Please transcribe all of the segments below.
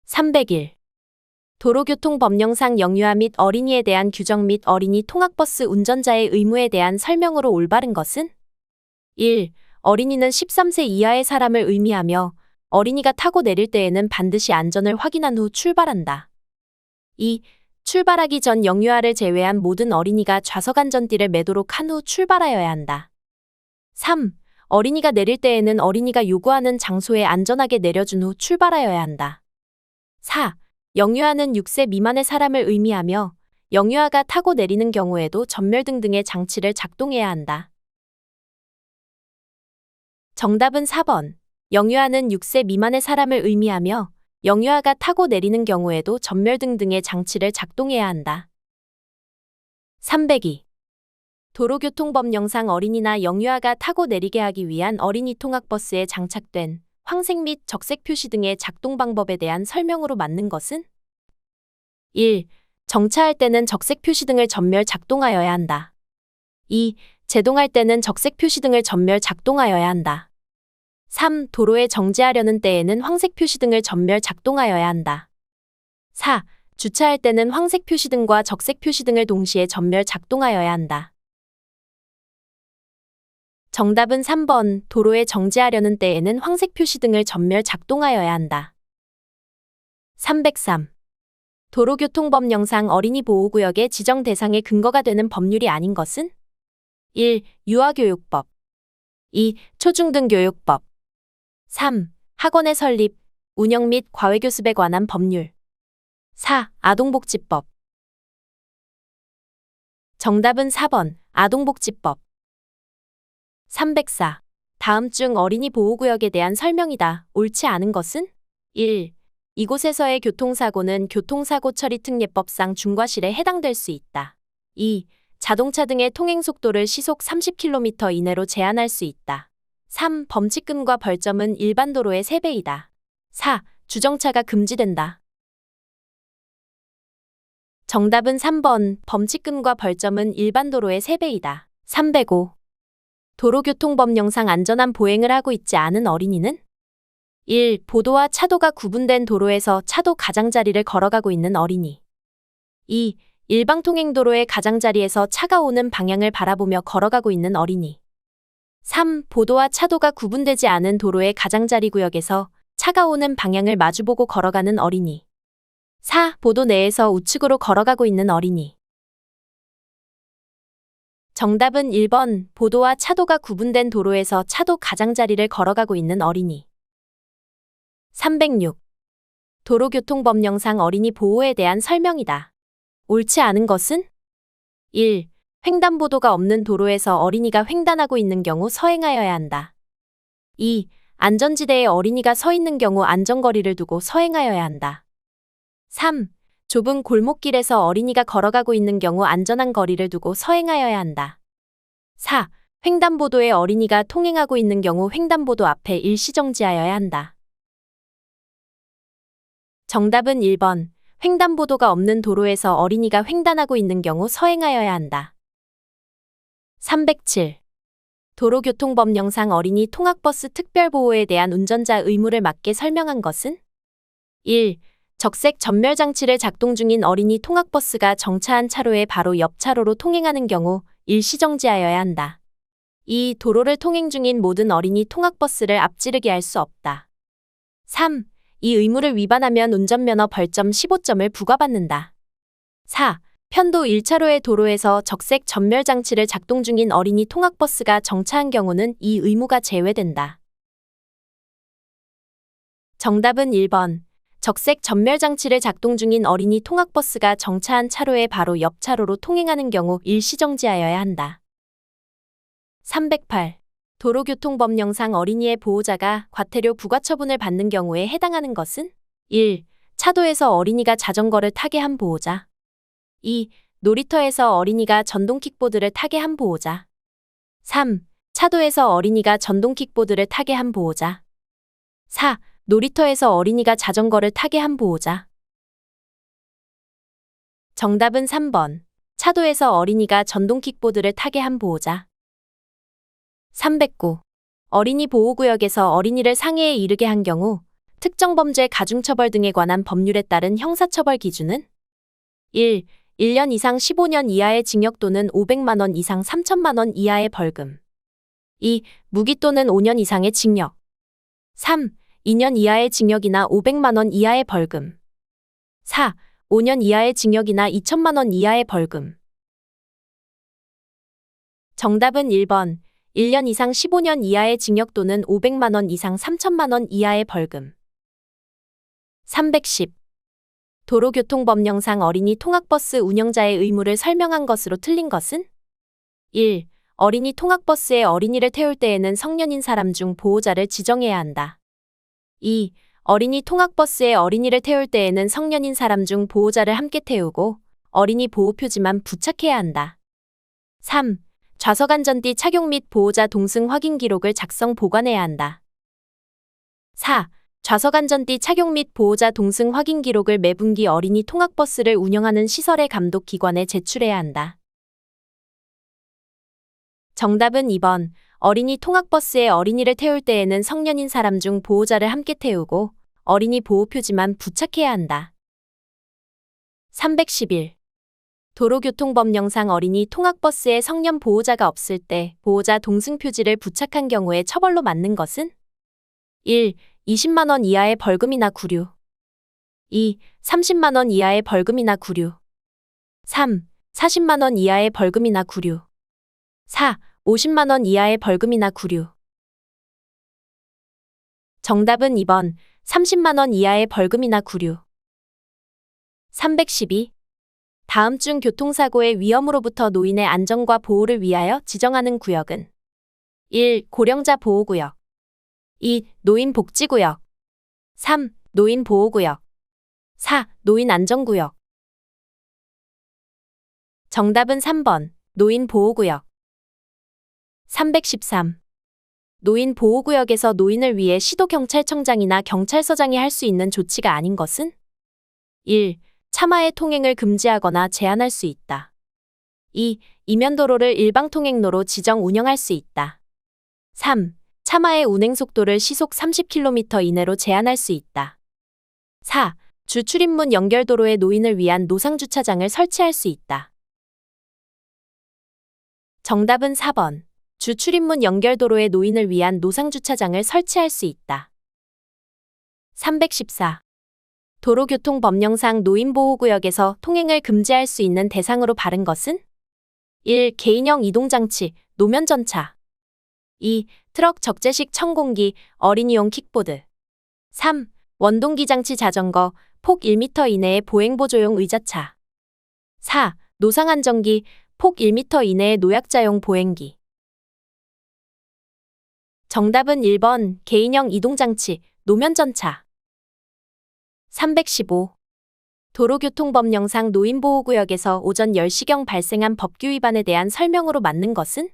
301. 도로교통법령상 영유아 및 어린이에 대한 규정 및 어린이 통학버스 운전자의 의무에 대한 설명으로 올바른 것은? 1. 어린이는 13세 이하의 사람을 의미하며 어린이가 타고 내릴 때에는 반드시 안전을 확인한 후 출발한다. 2. 출발하기 전 영유아를 제외한 모든 어린이가 좌석 안전띠를 매도록 한 후 출발하여야 한다. 3. 어린이가 내릴 때에는 어린이가 요구하는 장소에 안전하게 내려준 후 출발하여야 한다. 4. 영유아는 6세 미만의 사람을 의미하며 영유아가 타고 내리는 경우에도 전멸등 등의 장치를 작동해야 한다. 정답은 4번. 영유아는 6세 미만의 사람을 의미하며 영유아가 타고 내리는 경우에도 전멸등 등의 장치를 작동해야 한다. 302. 도로교통법령상 어린이나 영유아가 타고 내리게 하기 위한 어린이 통학버스에 장착된 황색 및 적색 표시 등의 작동 방법에 대한 설명으로 맞는 것은? 1. 정차할 때는 적색 표시등을 전멸 작동하여야 한다. 2. 제동할 때는 적색 표시등을 전멸 작동하여야 한다. 3. 도로에 정지하려는 때에는 황색 표시등을 전멸 작동하여야 한다. 4. 주차할 때는 황색 표시등과 적색 표시등을 동시에 전멸 작동하여야 한다. 정답은 3번. 도로에 정지하려는 때에는 황색 표시등을 전멸 작동하여야 한다. 303. 도로교통법령상 어린이 보호구역의 지정 대상의 근거가 되는 법률이 아닌 것은? 1. 유아교육법. 2. 초중등교육법. 3. 학원의 설립, 운영 및 과외교습에 관한 법률. 4. 아동복지법. 정답은 4번. 아동복지법. 304. 다음 중 어린이 보호구역에 대한 설명이다. 옳지 않은 것은? 1. 이곳에서의 교통사고는 교통사고처리특례법상 중과실에 해당될 수 있다. 2. 자동차 등의 통행속도를 시속 30km 이내로 제한할 수 있다. 3. 범칙금과 벌점은 일반 도로의 3배이다. 4. 주정차가 금지된다. 정답은 3번. 범칙금과 벌점은 일반 도로의 3배이다. 305. 도로교통법령상 안전한 보행을 하고 있지 않은 어린이는? 1. 보도와 차도가 구분된 도로에서 차도 가장자리를 걸어가고 있는 어린이. 2. 일방통행도로의 가장자리에서 차가 오는 방향을 바라보며 걸어가고 있는 어린이. 3. 보도와 차도가 구분되지 않은 도로의 가장자리 구역에서 차가 오는 방향을 마주보고 걸어가는 어린이. 4. 보도 내에서 우측으로 걸어가고 있는 어린이. 정답은 1번. 보도와 차도가 구분된 도로에서 차도 가장자리를 걸어가고 있는 어린이. 306. 도로교통법령상 어린이 보호에 대한 설명이다. 옳지 않은 것은? 1. 횡단보도가 없는 도로에서 어린이가 횡단하고 있는 경우 서행하여야 한다. 2. 안전지대에 어린이가 서 있는 경우 안전거리를 두고 서행하여야 한다. 3. 좁은 골목길에서 어린이가 걸어가고 있는 경우 안전한 거리를 두고 서행하여야 한다. 4. 횡단보도에 어린이가 통행하고 있는 경우 횡단보도 앞에 일시정지하여야 한다. 정답은 1번. 횡단보도가 없는 도로에서 어린이가 횡단하고 있는 경우 서행하여야 한다. 307. 도로교통법령상 어린이 통학버스 특별보호에 대한 운전자 의무를 맞게 설명한 것은? 1. 적색 전멸장치를 작동 중인 어린이 통학버스가 정차한 차로의 바로 옆 차로로 통행하는 경우 일시정지하여야 한다. 2. 도로를 통행 중인 모든 어린이 통학버스를 앞지르게 할 수 없다. 3. 이 의무를 위반하면 운전면허 벌점 15점을 부과받는다. 4. 편도 1차로의 도로에서 적색 전멸장치를 작동 중인 어린이 통학버스가 정차한 경우는 이 의무가 제외된다. 정답은 1번. 적색 전멸장치를 작동 중인 어린이 통학버스가 정차한 차로의 바로 옆 차로로 통행하는 경우 일시정지하여야 한다. 308. 도로교통법령상 어린이의 보호자가 과태료 부과처분을 받는 경우에 해당하는 것은? 1. 차도에서 어린이가 자전거를 타게 한 보호자. 2. 놀이터에서 어린이가 전동킥보드를 타게 한 보호자. 3. 차도에서 어린이가 전동킥보드를 타게 한 보호자. 4. 놀이터에서 어린이가 자전거를 타게 한 보호자. 정답은 3번. 차도에서 어린이가 전동킥보드를 타게 한 보호자. 309. 어린이 보호구역에서 어린이를 상해에 이르게 한 경우 특정 범죄 가중처벌 등에 관한 법률에 따른 형사처벌 기준은 1. 1년 이상 15년 이하의 징역 또는 500만 원 이상 3천만 원 이하의 벌금. 2. 무기 또는 5년 이상의 징역. 3. 2년 이하의 징역이나 500만 원 이하의 벌금. 4. 5년 이하의 징역이나 2천만 원 이하의 벌금. 정답은 1번. 1년 이상 15년 이하의 징역 또는 500만 원 이상 3천만 원 이하의 벌금. 310. 도로교통법령상 어린이 통학버스 운영자의 의무를 설명한 것으로 틀린 것은? 1. 어린이 통학버스에 어린이를 태울 때에는 성년인 사람 중 보호자를 지정해야 한다. 2. 어린이 통학버스에 어린이를 태울 때에는 성년인 사람 중 보호자를 함께 태우고 어린이 보호표지만 부착해야 한다. 3. 좌석 안전띠 착용 및 보호자 동승 확인 기록을 작성 보관해야 한다. 4. 좌석 안전띠 착용 및 보호자 동승 확인 기록을 매 분기 어린이 통학버스를 운영하는 시설의 감독 기관에 제출해야 한다. 정답은 2번. 어린이 통학버스에 어린이를 태울 때에는 성년인 사람 중 보호자를 함께 태우고 어린이 보호표지만 부착해야 한다. 311. 도로교통법령상 어린이 통학버스에 성년 보호자가 없을 때 보호자 동승 표지를 부착한 경우에 처벌로 맞는 것은? 1. 20만 원 이하의 벌금이나 구류. 2. 30만 원 이하의 벌금이나 구류. 3. 40만 원 이하의 벌금이나 구류. 4. 50만 원 이하의 벌금이나 구류. 정답은 2번. 30만 원 이하의 벌금이나 구류. 312. 다음 중 교통사고의 위험으로부터 노인의 안전과 보호를 위하여 지정하는 구역은? 1. 고령자 보호구역. 2. 노인복지구역. 3. 노인보호구역. 4. 노인안전구역. 정답은 3번. 노인보호구역. 313. 노인보호구역에서 노인을 위해 시도경찰청장이나 경찰서장이 할 수 있는 조치가 아닌 것은? 1. 차마의 통행을 금지하거나 제한할 수 있다. 2. 이면도로를 일방통행로로 지정 운영할 수 있다. 3. 차마의 운행속도를 시속 30km 이내로 제한할 수 있다. 4. 주출입문 연결도로에 노인을 위한 노상주차장을 설치할 수 있다. 정답은 4번. 주출입문 연결도로에 노인을 위한 노상주차장을 설치할 수 있다. 314. 도로교통법령상 노인보호구역에서 통행을 금지할 수 있는 대상으로 바른 것은? 1. 개인형 이동장치, 노면전차. 2. 트럭 적재식 청공기, 어린이용 킥보드. 3. 원동기장치 자전거, 폭 1m 이내의 보행보조용 의자차. 4. 노상안전기, 폭 1m 이내의 노약자용 보행기. 정답은 1번. 개인형 이동장치, 노면전차. 315. 도로교통법령상 노인보호구역에서 오전 10시경 발생한 법규 위반에 대한 설명으로 맞는 것은?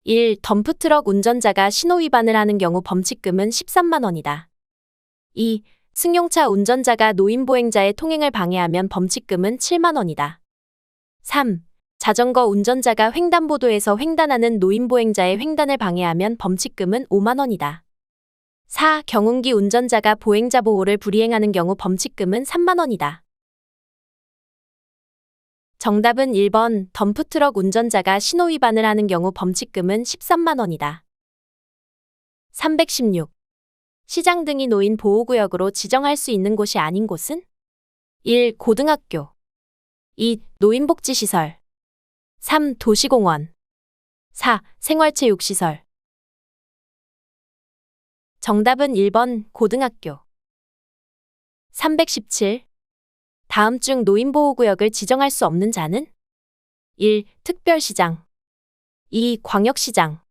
1. 덤프트럭 운전자가 신호위반을 하는 경우 범칙금은 13만 원이다. 2. 승용차 운전자가 노인보행자의 통행을 방해하면 범칙금은 7만 원이다. 3. 자전거 운전자가 횡단보도에서 횡단하는 노인보행자의 횡단을 방해하면 범칙금은 5만 원이다. 4. 경운기 운전자가 보행자 보호를 불이행하는 경우 범칙금은 3만 원이다. 정답은 1번. 덤프트럭 운전자가 신호위반을 하는 경우 범칙금은 13만 원이다. 316. 시장 등이 노인 보호구역으로 지정할 수 있는 곳이 아닌 곳은? 1. 고등학교. 2. 노인복지시설. 3. 도시공원. 4. 생활체육시설. 정답은 1번. 고등학교. 317. 다음 중 노인보호구역을 지정할 수 없는 자는? 1. 특별시장. 2. 광역시장.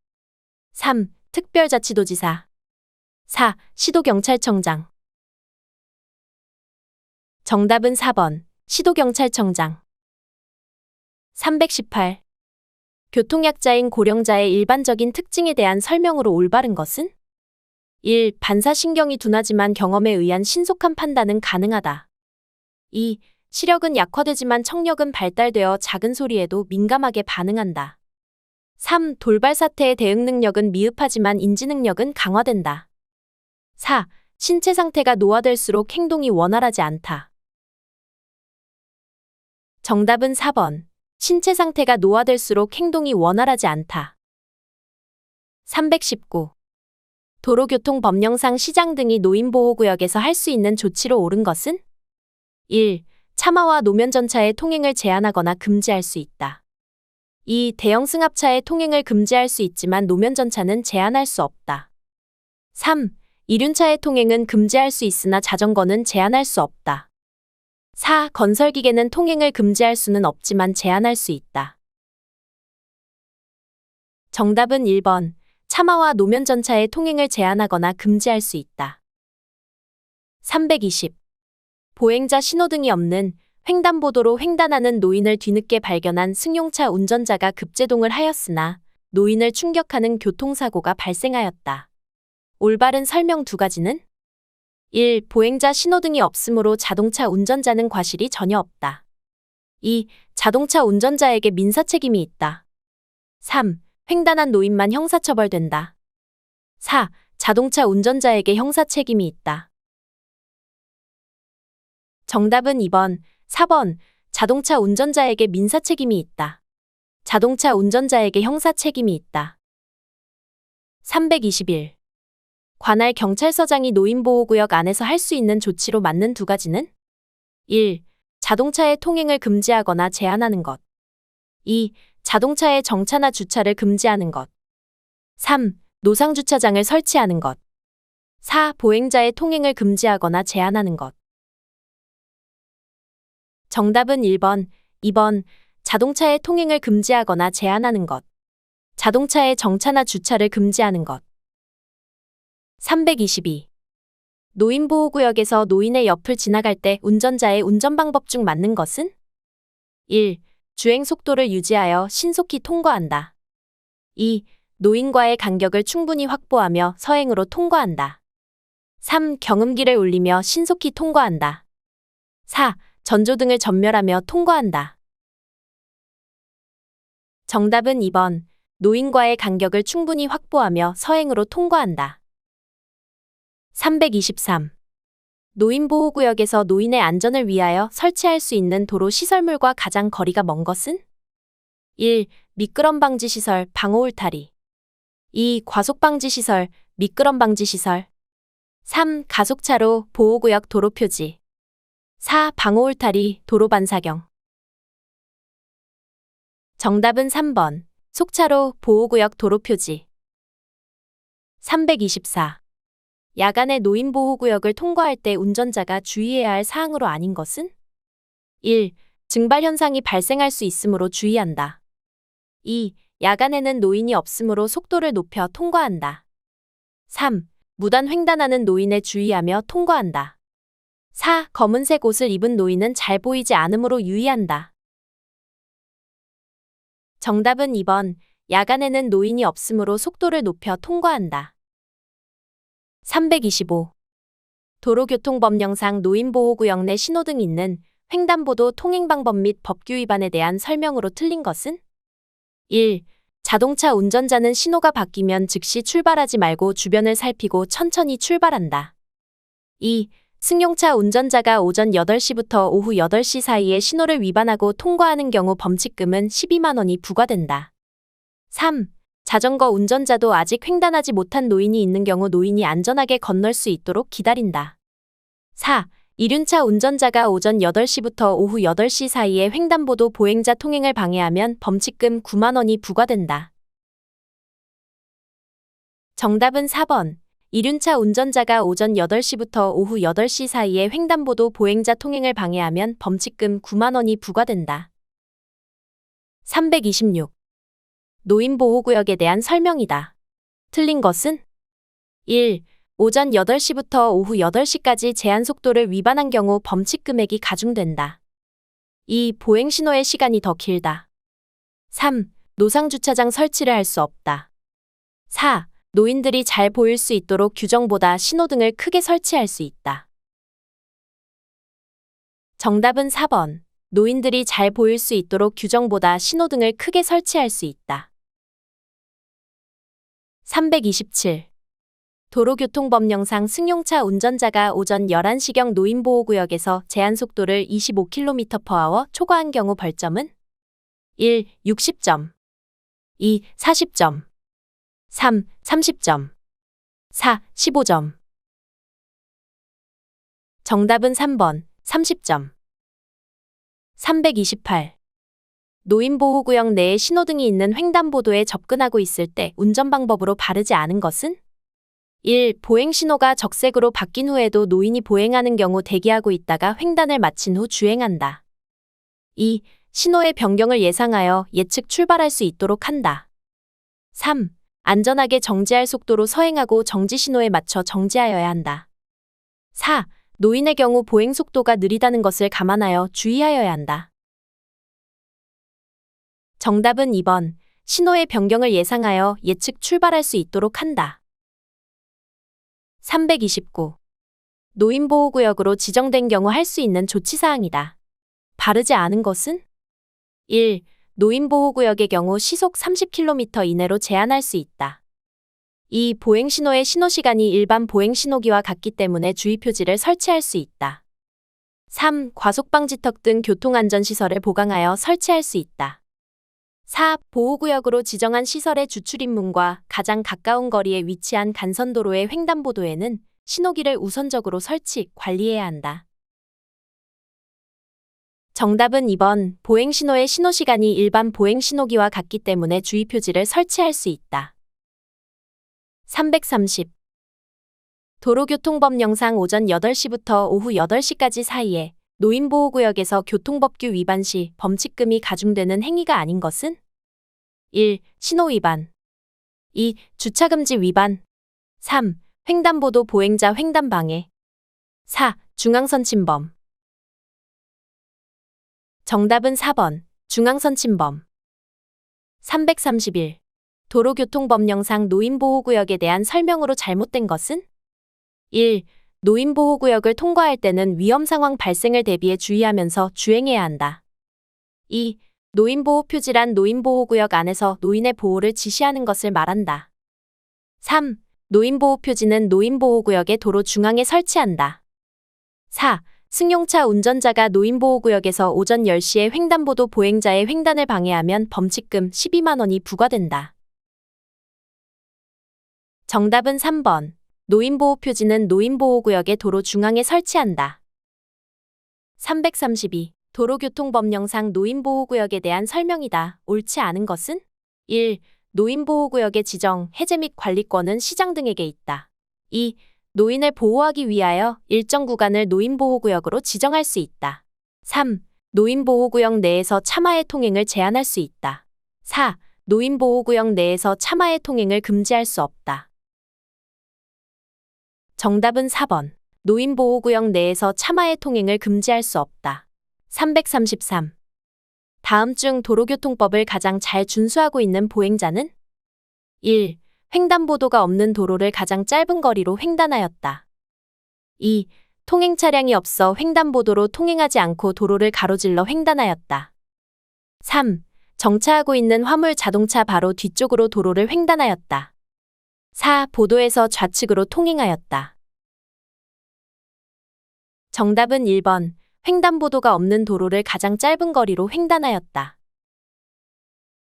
3. 특별자치도지사. 4. 시도경찰청장. 정답은 4번. 시도경찰청장. 318. 교통약자인 고령자의 일반적인 특징에 대한 설명으로 올바른 것은? 1. 반사신경이 둔하지만 경험에 의한 신속한 판단은 가능하다. 2. 시력은 약화되지만 청력은 발달되어 작은 소리에도 민감하게 반응한다. 3. 돌발 사태의 대응 능력은 미흡하지만 인지 능력은 강화된다. 4. 신체 상태가 노화될수록 행동이 원활하지 않다. 정답은 4번. 신체 상태가 노화될수록 행동이 원활하지 않다. 319. 도로교통법령상 시장 등이 노인보호구역에서 할 수 있는 조치로 옳은 것은? 1. 차마와 노면전차의 통행을 제한하거나 금지할 수 있다. 2. 대형 승합차의 통행을 금지할 수 있지만 노면전차는 제한할 수 없다. 3. 이륜차의 통행은 금지할 수 있으나 자전거는 제한할 수 없다. 4. 건설기계는 통행을 금지할 수는 없지만 제한할 수 있다. 정답은 1번. 차마와 노면전차의 통행을 제한하거나 금지할 수 있다. 320. 보행자 신호등이 없는 횡단보도로 횡단하는 노인을 뒤늦게 발견한 승용차 운전자가 급제동을 하였으나 노인을 충격하는 교통사고가 발생하였다. 올바른 설명 두 가지는? 1. 보행자 신호등이 없으므로 자동차 운전자는 과실이 전혀 없다. 2. 자동차 운전자에게 민사책임이 있다. 3. 횡단한 노인만 형사처벌된다. 4. 자동차 운전자에게 형사책임이 있다. 정답은 2번, 4번. 자동차 운전자에게 민사책임이 있다. 자동차 운전자에게 형사책임이 있다. 321. 관할 경찰서장이 노인보호구역 안에서 할 수 있는 조치로 맞는 두 가지는? 1. 자동차의 통행을 금지하거나 제한하는 것. 2. 자동차의 정차나 주차를 금지하는 것. 3. 노상주차장을 설치하는 것. 4. 보행자의 통행을 금지하거나 제한하는 것. 정답은 1번, 2번. 자동차의 통행을 금지하거나 제한하는 것. 자동차의 정차나 주차를 금지하는 것. 322. 노인보호구역에서 노인의 옆을 지나갈 때 운전자의 운전방법 중 맞는 것은? 1. 주행 속도를 유지하여 신속히 통과한다. 2. 노인과의 간격을 충분히 확보하며 서행으로 통과한다. 3. 경음기를 울리며 신속히 통과한다. 4. 전조등을 전멸하며 통과한다. 정답은 2번. 노인과의 간격을 충분히 확보하며 서행으로 통과한다. 323. 노인보호구역에서 노인의 안전을 위하여 설치할 수 있는 도로 시설물과 가장 거리가 먼 것은? 1. 미끄럼 방지 시설, 방호 울타리. 2. 과속 방지 시설, 미끄럼 방지 시설. 3. 가속차로, 보호구역 도로 표지. 4. 방호 울타리, 도로 반사경. 정답은 3번. 속차로, 보호구역 도로 표지. 324. 야간에 노인보호구역을 통과할 때 운전자가 주의해야 할 사항으로 아닌 것은? 1. 증발 현상이 발생할 수 있으므로 주의한다. 2. 야간에는 노인이 없으므로 속도를 높여 통과한다. 3. 무단 횡단하는 노인에 주의하며 통과한다. 4. 검은색 옷을 입은 노인은 잘 보이지 않으므로 유의한다. 정답은 2번. 야간에는 노인이 없으므로 속도를 높여 통과한다. 325. 도로교통법령상 노인보호구역 내 신호등 있는 횡단보도 통행방법 및 법규 위반에 대한 설명으로 틀린 것은? 1. 자동차 운전자는 신호가 바뀌면 즉시 출발하지 말고 주변을 살피고 천천히 출발한다. 2. 승용차 운전자가 오전 8시부터 오후 8시 사이에 신호를 위반하고 통과하는 경우 범칙금은 12만 원이 부과된다. 3. 자전거 운전자도 아직 횡단하지 못한 노인이 있는 경우 노인이 안전하게 건널 수 있도록 기다린다. 4. 이륜차 운전자가 오전 8시부터 오후 8시 사이에 횡단보도 보행자 통행을 방해하면 범칙금 9만 원이 부과된다. 정답은 4번. 이륜차 운전자가 오전 8시부터 오후 8시 사이에 횡단보도 보행자 통행을 방해하면 범칙금 9만 원이 부과된다. 326. 노인보호구역에 대한 설명이다. 틀린 것은? 1. 오전 8시부터 오후 8시까지 제한속도를 위반한 경우 범칙금액이 가중된다. 2. 보행신호의 시간이 더 길다. 3. 노상주차장 설치를 할 수 없다. 4. 노인들이 잘 보일 수 있도록 규정보다 신호등을 크게 설치할 수 있다. 정답은 4번. 노인들이 잘 보일 수 있도록 규정보다 신호등을 크게 설치할 수 있다. 327. 도로교통법령상 승용차 운전자가 오전 11시경 노인보호구역에서 제한속도를 25km/h 초과한 경우 벌점은 1. 60점 2. 40점 3. 30점 4. 15점 정답은 3번 30점 328. 노인보호구역 내에 신호등이 있는 횡단보도에 접근하고 있을 때 운전 방법으로 바르지 않은 것은 1. 보행신호가 적색으로 바뀐 후에도 노인이 보행하는 경우 대기하고 있다가 횡단을 마친 후 주행한다. 2. 신호의 변경을 예상하여 예측 출발할 수 있도록 한다. 3. 안전하게 정지할 속도로 서행하고 정지신호에 맞춰 정지하여야 한다. 4. 노인의 경우 보행 속도가 느리다는 것을 감안하여 주의하여야 한다. 정답은 2번. 신호의 변경을 예상하여 예측 출발할 수 있도록 한다. 329. 노인보호구역으로 지정된 경우 할 수 있는 조치사항이다. 바르지 않은 것은? 1. 노인보호구역의 경우 시속 30km 이내로 제한할 수 있다. 2. 보행신호의 신호시간이 일반 보행신호기와 같기 때문에 주의표지를 설치할 수 있다. 3. 과속방지턱 등 교통안전시설을 보강하여 설치할 수 있다. 4. 보호구역으로 지정한 시설의 주출입문과 가장 가까운 거리에 위치한 간선도로의 횡단보도에는 신호기를 우선적으로 설치, 관리해야 한다. 정답은 2번. 보행신호의 신호시간이 일반 보행신호기와 같기 때문에 주의표지를 설치할 수 있다. 330. 도로교통법령상 오전 8시부터 오후 8시까지 사이에 노인보호구역에서 교통법규 위반 시 범칙금이 가중되는 행위가 아닌 것은? 1. 신호위반 2. 주차금지 위반 3. 횡단보도 보행자 횡단방해 4. 중앙선 침범 정답은 4번. 중앙선 침범 331. 도로교통법령상 노인보호구역에 대한 설명으로 잘못된 것은? 1. 노인보호구역을 통과할 때는 위험상황 발생을 대비해 주의하면서 주행해야 한다. 2. 노인보호표지란 노인보호구역 안에서 노인의 보호를 지시하는 것을 말한다. 3. 노인보호표지는 노인보호구역의 도로 중앙에 설치한다. 4. 승용차 운전자가 노인보호구역에서 오전 10시에 횡단보도 보행자의 횡단을 방해하면 범칙금 12만 원이 부과된다. 정답은 3번. 노인보호표지는 노인보호구역의 도로 중앙에 설치한다. 332. 도로교통법령상 노인보호구역에 대한 설명이다. 옳지 않은 것은? 1. 노인보호구역의 지정, 해제 및 관리권은 시장 등에게 있다. 2. 노인을 보호하기 위하여 일정 구간을 노인보호구역으로 지정할 수 있다. 3. 노인보호구역 내에서 차마의 통행을 제한할 수 있다. 4. 노인보호구역 내에서 차마의 통행을 금지할 수 없다. 정답은 4번. 노인보호구역 내에서 차마의 통행을 금지할 수 없다. 333. 다음 중 도로교통법을 가장 잘 준수하고 있는 보행자는? 1. 횡단보도가 없는 도로를 가장 짧은 거리로 횡단하였다. 2. 통행 차량이 없어 횡단보도로 통행하지 않고 도로를 가로질러 횡단하였다. 3. 정차하고 있는 화물 자동차 바로 뒤쪽으로 도로를 횡단하였다. 4. 보도에서 좌측으로 통행하였다. 정답은 1번. 횡단보도가 없는 도로를 가장 짧은 거리로 횡단하였다.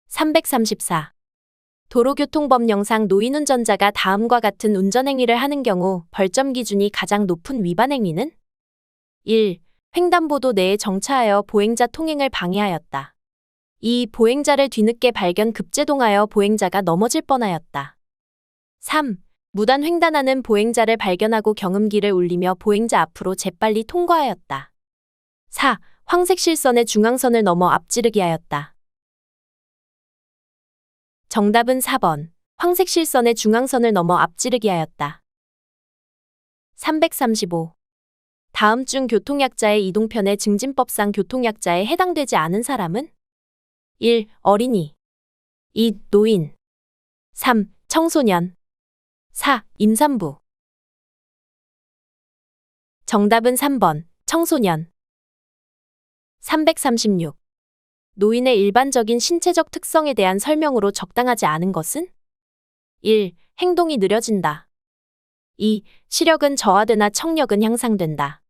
334. 도로교통법령상 노인운전자가 다음과 같은 운전행위를 하는 경우 벌점 기준이 가장 높은 위반행위는? 1. 횡단보도 내에 정차하여 보행자 통행을 방해하였다. 2. 보행자를 뒤늦게 발견 급제동하여 보행자가 넘어질 뻔하였다. 3. 무단 횡단하는 보행자를 발견하고 경음기를 울리며 보행자 앞으로 재빨리 통과하였다. 4. 황색 실선의 중앙선을 넘어 앞지르기 하였다. 정답은 4번. 황색 실선의 중앙선을 넘어 앞지르기 하였다. 335. 다음 중 교통약자의 이동편의 증진법상 교통약자에 해당되지 않은 사람은? 1. 어린이 2. 노인 3. 청소년 4. 임산부 정답은 3번. 청소년 336. 노인의 일반적인 신체적 특성에 대한 설명으로 적당하지 않은 것은? 1. 행동이 느려진다. 2. 시력은 저하되나 청력은 향상된다.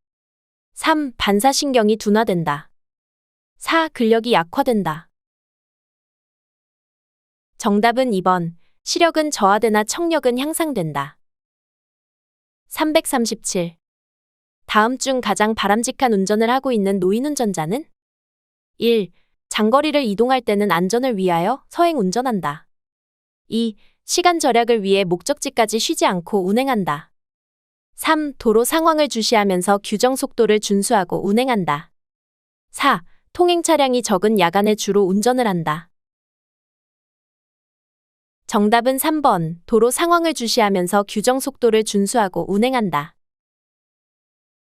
3. 반사신경이 둔화된다. 4. 근력이 약화된다. 정답은 2번. 시력은 저하되나 청력은 향상된다. 337. 다음 중 가장 바람직한 운전을 하고 있는 노인운전자는? 1. 장거리를 이동할 때는 안전을 위하여 서행 운전한다. 2. 시간 절약을 위해 목적지까지 쉬지 않고 운행한다. 3. 도로 상황을 주시하면서 규정 속도를 준수하고 운행한다. 4. 통행 차량이 적은 야간에 주로 운전을 한다. 정답은 3번. 도로 상황을 주시하면서 규정 속도를 준수하고 운행한다.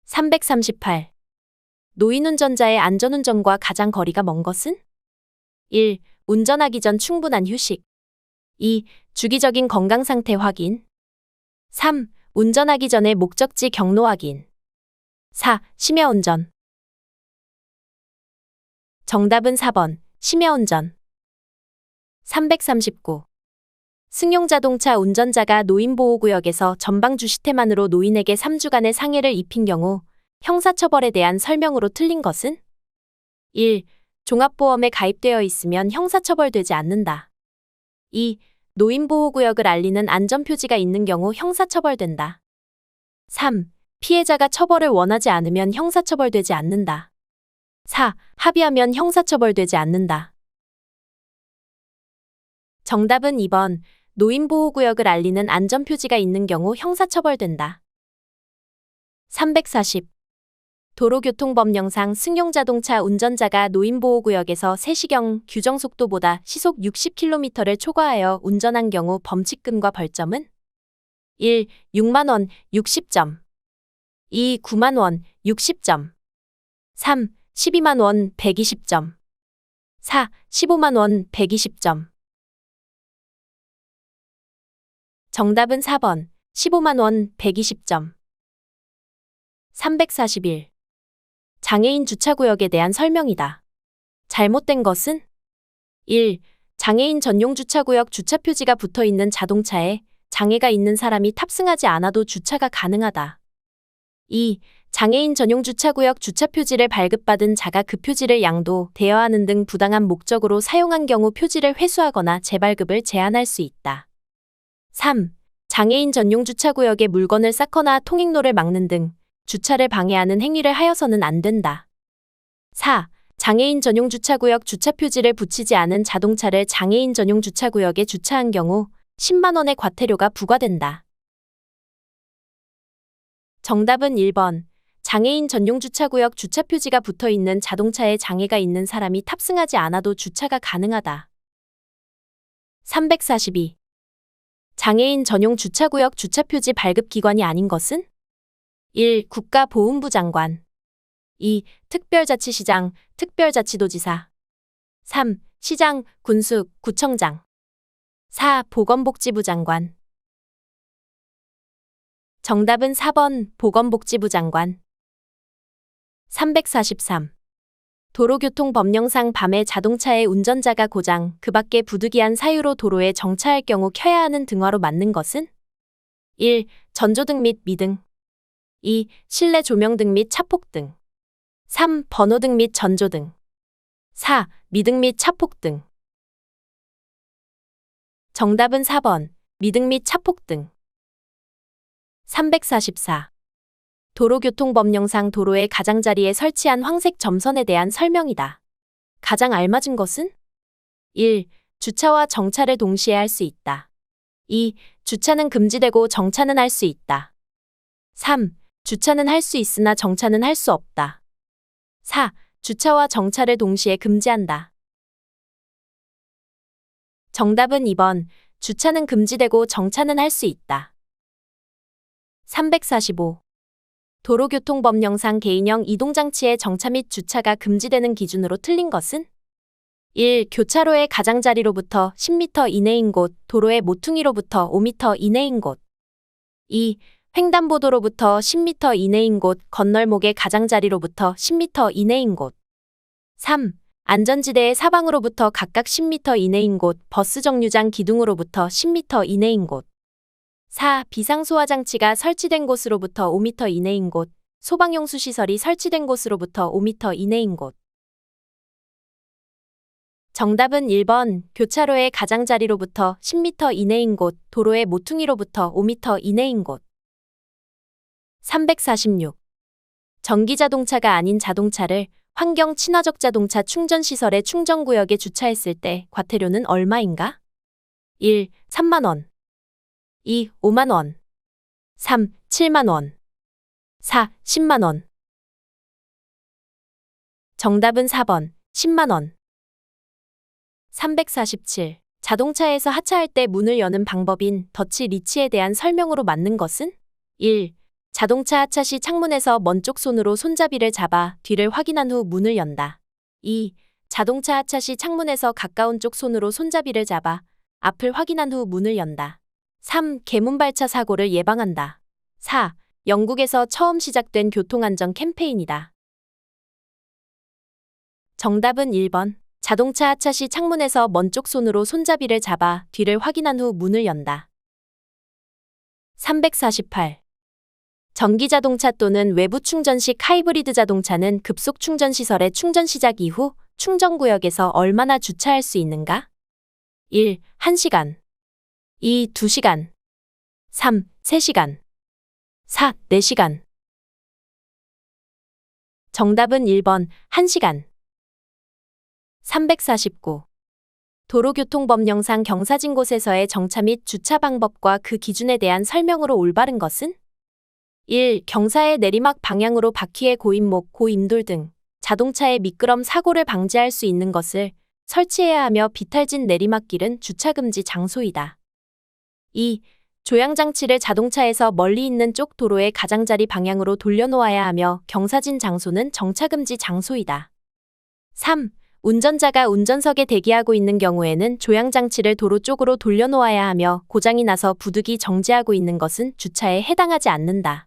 338. 노인운전자의 안전운전과 가장 거리가 먼 것은? 1. 운전하기 전 충분한 휴식. 2. 주기적인 건강 상태 확인. 3. 운전하기 전에 목적지 경로 확인. 4. 심야운전. 정답은 4번. 심야운전. 339. 승용자동차 운전자가 노인보호구역에서 전방 주시태만으로 노인에게 3주간의 상해를 입힌 경우 형사처벌에 대한 설명으로 틀린 것은? 1. 종합보험에 가입되어 있으면 형사처벌되지 않는다. 2. 노인보호구역을 알리는 안전표지가 있는 경우 형사처벌된다. 3. 피해자가 처벌을 원하지 않으면 형사처벌되지 않는다. 4. 합의하면 형사처벌되지 않는다. 정답은 2번. 노인보호구역을 알리는 안전표지가 있는 경우 형사처벌된다. 340. 도로교통법령상 승용자동차 운전자가 노인보호구역에서 3시경 규정속도보다 시속 60km를 초과하여 운전한 경우 범칙금과 벌점은? 1. 6만원 60점. 2. 9만원 60점. 3. 12만원 120점. 4. 15만원 120점. 정답은 4번. 15만원 120점. 341. 장애인 주차구역에 대한 설명이다. 잘못된 것은? 1. 장애인 전용 주차구역 주차표지가 붙어있는 자동차에 장애가 있는 사람이 탑승하지 않아도 주차가 가능하다. 2. 장애인 전용 주차구역 주차표지를 발급받은 자가 그 표지를 양도, 대여하는 등 부당한 목적으로 사용한 경우 표지를 회수하거나 재발급을 제한할 수 있다. 3. 장애인 전용 주차구역에 물건을 쌓거나 통행로를 막는 등 주차를 방해하는 행위를 하여서는 안 된다. 4. 장애인 전용 주차구역 주차표지를 붙이지 않은 자동차를 장애인 전용 주차구역에 주차한 경우 10만 원의 과태료가 부과된다. 정답은 1번. 장애인 전용 주차구역 주차표지가 붙어있는 자동차에 장애가 있는 사람이 탑승하지 않아도 주차가 가능하다. 342. 장애인 전용 주차구역 주차표지 발급기관이 아닌 것은? 1. 국가보훈부 장관. 2. 특별자치시장, 특별자치도지사. 3. 시장, 군수, 구청장. 4. 보건복지부 장관. 정답은 4번. 보건복지부 장관. 343. 도로교통법령상 밤에 자동차의 운전자가 고장, 그 밖에 부득이한 사유로 도로에 정차할 경우 켜야 하는 등화로 맞는 것은? 1. 전조등 및 미등. 2. 실내 조명등 및 차폭등. 3. 번호등 및 전조등. 4. 미등 및 차폭등. 정답은 4번. 미등 및 차폭등. 344. 도로교통법령상 도로의 가장자리에 설치한 황색 점선에 대한 설명이다. 가장 알맞은 것은? 1. 주차와 정차를 동시에 할 수 있다. 2. 주차는 금지되고 정차는 할 수 있다. 3. 주차는 할 수 있으나 정차는 할 수 없다. 4. 주차와 정차를 동시에 금지한다. 정답은 2번. 주차는 금지되고 정차는 할 수 있다. 345. 도로교통법령상 개인형 이동장치의 정차 및 주차가 금지되는 기준으로 틀린 것은? 1. 교차로의 가장자리로부터 10m 이내인 곳, 도로의 모퉁이로부터 5m 이내인 곳. 2. 횡단보도로부터 10m 이내인 곳, 건널목의 가장자리로부터 10m 이내인 곳. 3. 안전지대의 사방으로부터 각각 10m 이내인 곳, 버스 정류장 기둥으로부터 10m 이내인 곳. 4. 비상소화장치가 설치된 곳으로부터 5m 이내인 곳, 소방용수 시설이 설치된 곳으로부터 5m 이내인 곳. 정답은 1번, 교차로의 가장자리로부터 10m 이내인 곳, 도로의 모퉁이로부터 5m 이내인 곳. 346. 전기자동차가 아닌 자동차를 환경 친화적 자동차 충전시설의 충전구역에 주차했을 때 과태료는 얼마인가? 1. 3만 원. 2. 5만 원. 3. 7만 원. 4. 10만 원. 정답은 4번, 10만 원. 347. 자동차에서 하차할 때 문을 여는 방법인 덧치 리치에 대한 설명으로 맞는 것은? 1. 자동차 하차 시 창문에서 먼 쪽 손으로 손잡이를 잡아 뒤를 확인한 후 문을 연다. 2. 자동차 하차 시 창문에서 가까운 쪽 손으로 손잡이를 잡아 앞을 확인한 후 문을 연다. 3. 개문발차 사고를 예방한다. 4. 영국에서 처음 시작된 교통안전 캠페인이다. 정답은 1번. 자동차 하차 시 창문에서 먼 쪽 손으로 손잡이를 잡아 뒤를 확인한 후 문을 연다. 348. 전기자동차 또는 외부 충전식 하이브리드 자동차는 급속 충전시설의 충전 시작 이후 충전구역에서 얼마나 주차할 수 있는가? 1. 1시간. 2. 2시간. 3. 3시간. 4. 4시간. 정답은 1번, 1시간. 349. 도로교통법령상 경사진 곳에서의 정차 및 주차 방법과 그 기준에 대한 설명으로 올바른 것은? 1. 경사의 내리막 방향으로 바퀴의 고임목, 고임돌 등 자동차의 미끄럼 사고를 방지할 수 있는 것을 설치해야 하며 비탈진 내리막길은 주차금지 장소이다. 2. 조향장치를 자동차에서 멀리 있는 쪽 도로의 가장자리 방향으로 돌려놓아야 하며 경사진 장소는 정차금지 장소이다. 3. 운전자가 운전석에 대기하고 있는 경우에는 조향장치를 도로 쪽으로 돌려놓아야 하며 고장이 나서 부득이 정지하고 있는 것은 주차에 해당하지 않는다.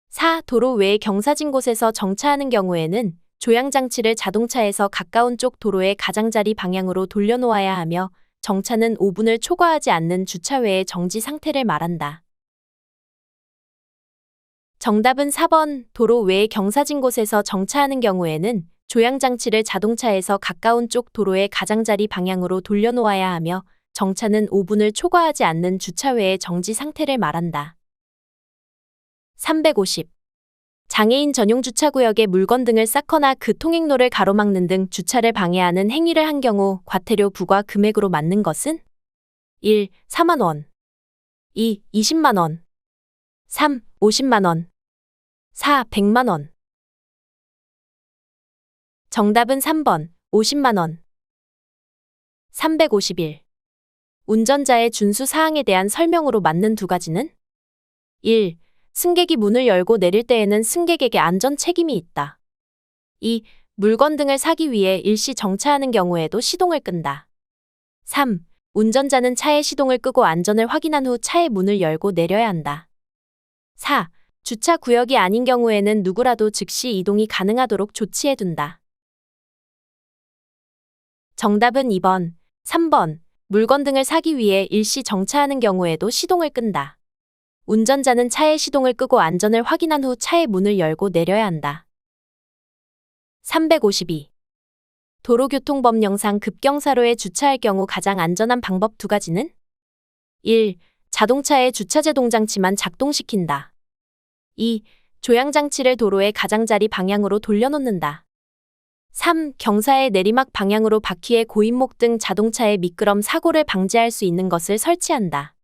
4. 도로 외의 경사진 곳에서 정차하는 경우에는 조향장치를 자동차에서 가까운 쪽 도로의 가장자리 방향으로 돌려놓아야 하며 정차는 5분을 초과하지 않는 주차 외의 정지 상태를 말한다. 정답은 4번. 도로 외의 경사진 곳에서 정차하는 경우에는 조향장치를 자동차에서 가까운 쪽 도로의 가장자리 방향으로 돌려놓아야 하며 정차는 5분을 초과하지 않는 주차 외의 정지 상태를 말한다. 350. 장애인 전용 주차구역에 물건 등을 쌓거나 그 통행로를 가로막는 등 주차를 방해하는 행위를 한 경우 과태료 부과 금액으로 맞는 것은? 1. 4만 원. 2. 20만 원. 3. 50만 원. 4. 100만 원. 정답은 3번, 50만 원. 351. 운전자의 준수 사항에 대한 설명으로 맞는 두 가지는? 1. 승객이 문을 열고 내릴 때에는 승객에게 안전 책임이 있다. 2. 물건 등을 사기 위해 일시 정차하는 경우에도 시동을 끈다. 3. 운전자는 차의 시동을 끄고 안전을 확인한 후 차의 문을 열고 내려야 한다. 4. 주차 구역이 아닌 경우에는 누구라도 즉시 이동이 가능하도록 조치해둔다. 정답은 2번, 3번. 물건 등을 사기 위해 일시 정차하는 경우에도 시동을 끈다. 운전자는 차의 시동을 끄고 안전을 확인한 후 차의 문을 열고 내려야 한다. 352. 도로교통법령상 급경사로에 주차할 경우 가장 안전한 방법 두 가지는? 1. 자동차의 주차제동장치만 작동시킨다. 2. 조향장치를 도로의 가장자리 방향으로 돌려놓는다. 3. 경사의 내리막 방향으로 바퀴의 고임목 등 자동차의 미끄럼 사고를 방지할 수 있는 것을 설치한다.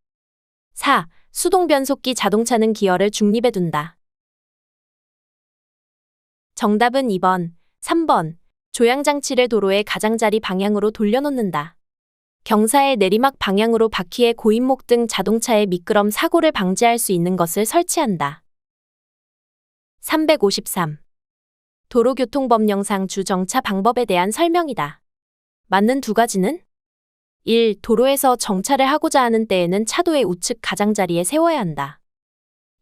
4. 수동변속기 자동차는 기어를 중립에 둔다. 정답은 2번, 3번. 조향장치를 도로의 가장자리 방향으로 돌려놓는다. 경사의 내리막 방향으로 바퀴의 고임목 등 자동차의 미끄럼 사고를 방지할 수 있는 것을 설치한다. 353. 도로교통법령상 주정차 방법에 대한 설명이다. 맞는 두 가지는? 1. 도로에서 정차를 하고자 하는 때에는 차도의 우측 가장자리에 세워야 한다.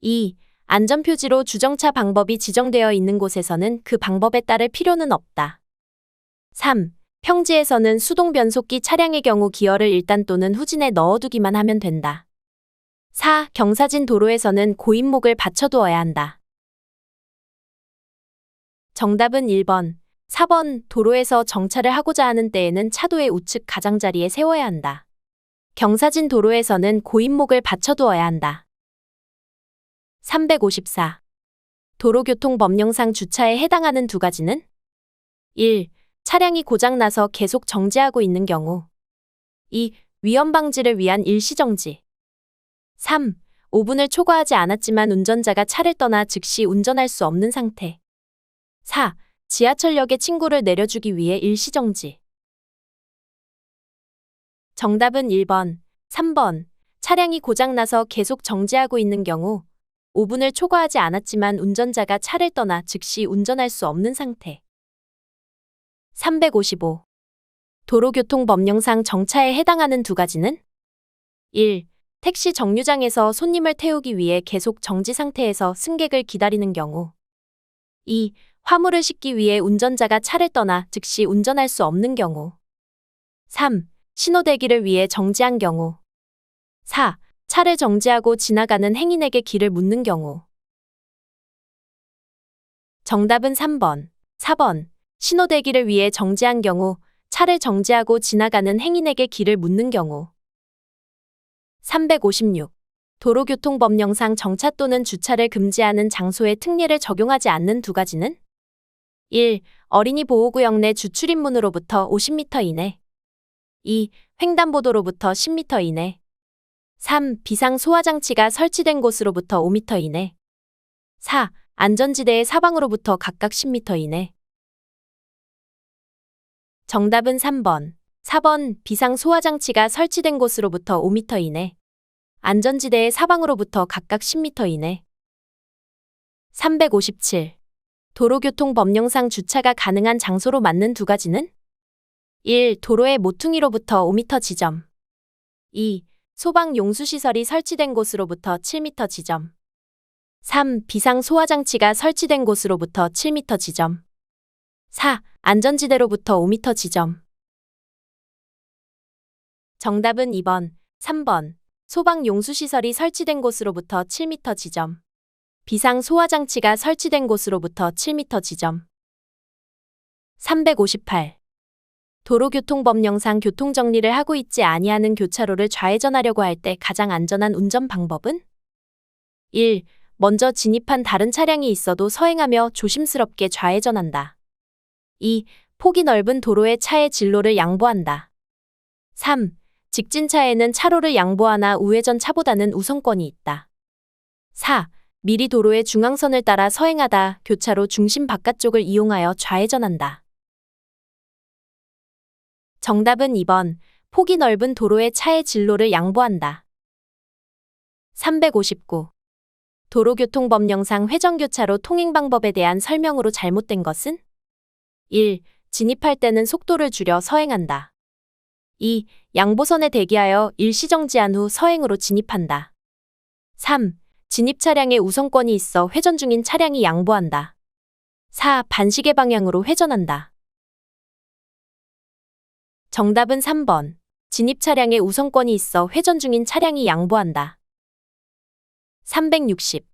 2. 안전표지로 주정차 방법이 지정되어 있는 곳에서는 그 방법에 따를 필요는 없다. 3. 평지에서는 수동 변속기 차량의 경우 기어를 일단 또는 후진에 넣어두기만 하면 된다. 4. 경사진 도로에서는 고인목을 받쳐두어야 한다. 정답은 1번, 4번. 도로에서 정차를 하고자 하는 때에는 차도의 우측 가장자리에 세워야 한다. 경사진 도로에서는 고인목을 받쳐두어야 한다. 354. 도로교통법령상 주차에 해당하는 두 가지는? 1. 차량이 고장나서 계속 정지하고 있는 경우. 2. 위험 방지를 위한 일시정지. 3. 5분을 초과하지 않았지만 운전자가 차를 떠나 즉시 운전할 수 없는 상태. 4. 지하철역에 친구를 내려주기 위해 일시정지. 정답은 1번, 3번. 차량이 고장나서 계속 정지하고 있는 경우, 5분을 초과하지 않았지만 운전자가 차를 떠나 즉시 운전할 수 없는 상태. 355. 도로교통법령상 정차에 해당하는 두 가지는? 1. 택시 정류장에서 손님을 태우기 위해 계속 정지 상태에서 승객을 기다리는 경우. 2. 화물을 싣기 위해 운전자가 차를 떠나 즉시 운전할 수 없는 경우. 3. 신호대기를 위해 정지한 경우. 4. 차를 정지하고 지나가는 행인에게 길을 묻는 경우. 정답은 3번, 4번. 신호대기를 위해 정지한 경우, 차를 정지하고 지나가는 행인에게 길을 묻는 경우. 356. 도로교통법령상 정차 또는 주차를 금지하는 장소에 특례를 적용하지 않는 두 가지는? 1. 어린이 보호구역 내 주출입문으로부터 50m 이내. 2. 횡단보도로부터 10m 이내. 3. 비상 소화장치가 설치된 곳으로부터 5m 이내. 4. 안전지대의 사방으로부터 각각 10m 이내. 정답은 3번, 4번. 비상 소화장치가 설치된 곳으로부터 5m 이내. 안전지대의 사방으로부터 각각 10m 이내. 357. 도로교통법령상 주차가 가능한 장소로 맞는 두 가지는? 1. 도로의 모퉁이로부터 5m 지점. 2. 소방용수시설이 설치된 곳으로부터 7m 지점. 3. 비상 소화장치가 설치된 곳으로부터 7m 지점. 4. 안전지대로부터 5m 지점. 정답은 2번, 3번. 소방용수시설이 설치된 곳으로부터 7m 지점. 비상 소화장치가 설치된 곳으로부터 7m 지점. 358. 도로교통법령상 교통정리를 하고 있지 아니하는 교차로를 좌회전하려고 할 때 가장 안전한 운전 방법은? 1. 먼저 진입한 다른 차량이 있어도 서행하며 조심스럽게 좌회전한다. 2. 폭이 넓은 도로에 차의 진로를 양보한다. 3. 직진차에는 차로를 양보하나 우회전 차보다는 우선권이 있다. 4. 미리 도로의 중앙선을 따라 서행하다 교차로 중심 바깥쪽을 이용하여 좌회전한다. 정답은 2번. 폭이 넓은 도로에 차의 진로를 양보한다. 359. 도로교통법령상 회전교차로 통행방법에 대한 설명으로 잘못된 것은? 1. 진입할 때는 속도를 줄여 서행한다. 2. 양보선에 대기하여 일시정지한 후 서행으로 진입한다. 3. 진입 차량에 우선권이 있어 회전 중인 차량이 양보한다. 4. 반시계 방향으로 회전한다. 정답은 3번. 진입 차량에 우선권이 있어 회전 중인 차량이 양보한다. 360.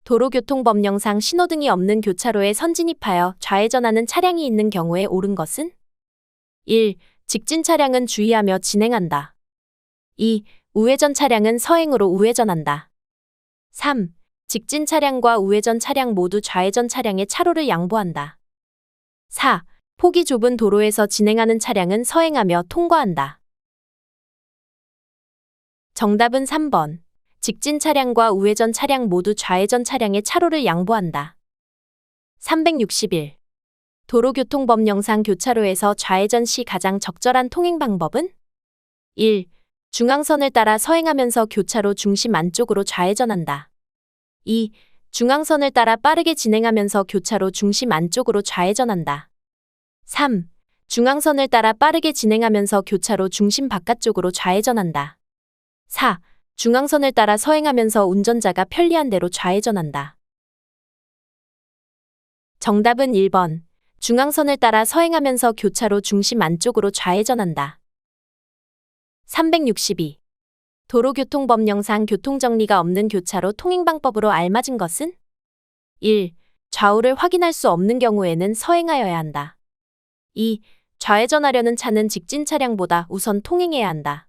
도로교통법령상 신호등이 없는 교차로에 선진입하여 좌회전하는 차량이 있는 경우에 옳은 것은? 1. 직진 차량은 주의하며 진행한다. 2. 우회전 차량은 서행으로 우회전한다. 3. 직진 차량과 우회전 차량 모두 좌회전 차량의 차로를 양보한다. 4. 폭이 좁은 도로에서 진행하는 차량은 서행하며 통과한다. 정답은 3번. 직진 차량과 우회전 차량 모두 좌회전 차량의 차로를 양보한다. 361. 도로교통법령상 교차로에서 좌회전 시 가장 적절한 통행 방법은? 1. 중앙선을 따라 서행하면서 교차로 중심 안쪽으로 좌회전한다. 2. 중앙선을 따라 빠르게 진행하면서 교차로 중심 안쪽으로 좌회전한다. 3. 중앙선을 따라 빠르게 진행하면서 교차로 중심 바깥쪽으로 좌회전한다. 4. 중앙선을 따라 서행하면서 운전자가 편리한 대로 좌회전한다. 정답은 1번. 중앙선을 따라 서행하면서 교차로 중심 안쪽으로 좌회전한다. 362. 도로교통법령상 교통정리가 없는 교차로 통행방법으로 알맞은 것은? 1. 좌우를 확인할 수 없는 경우에는 서행하여야 한다. 2. 좌회전하려는 차는 직진 차량보다 우선 통행해야 한다.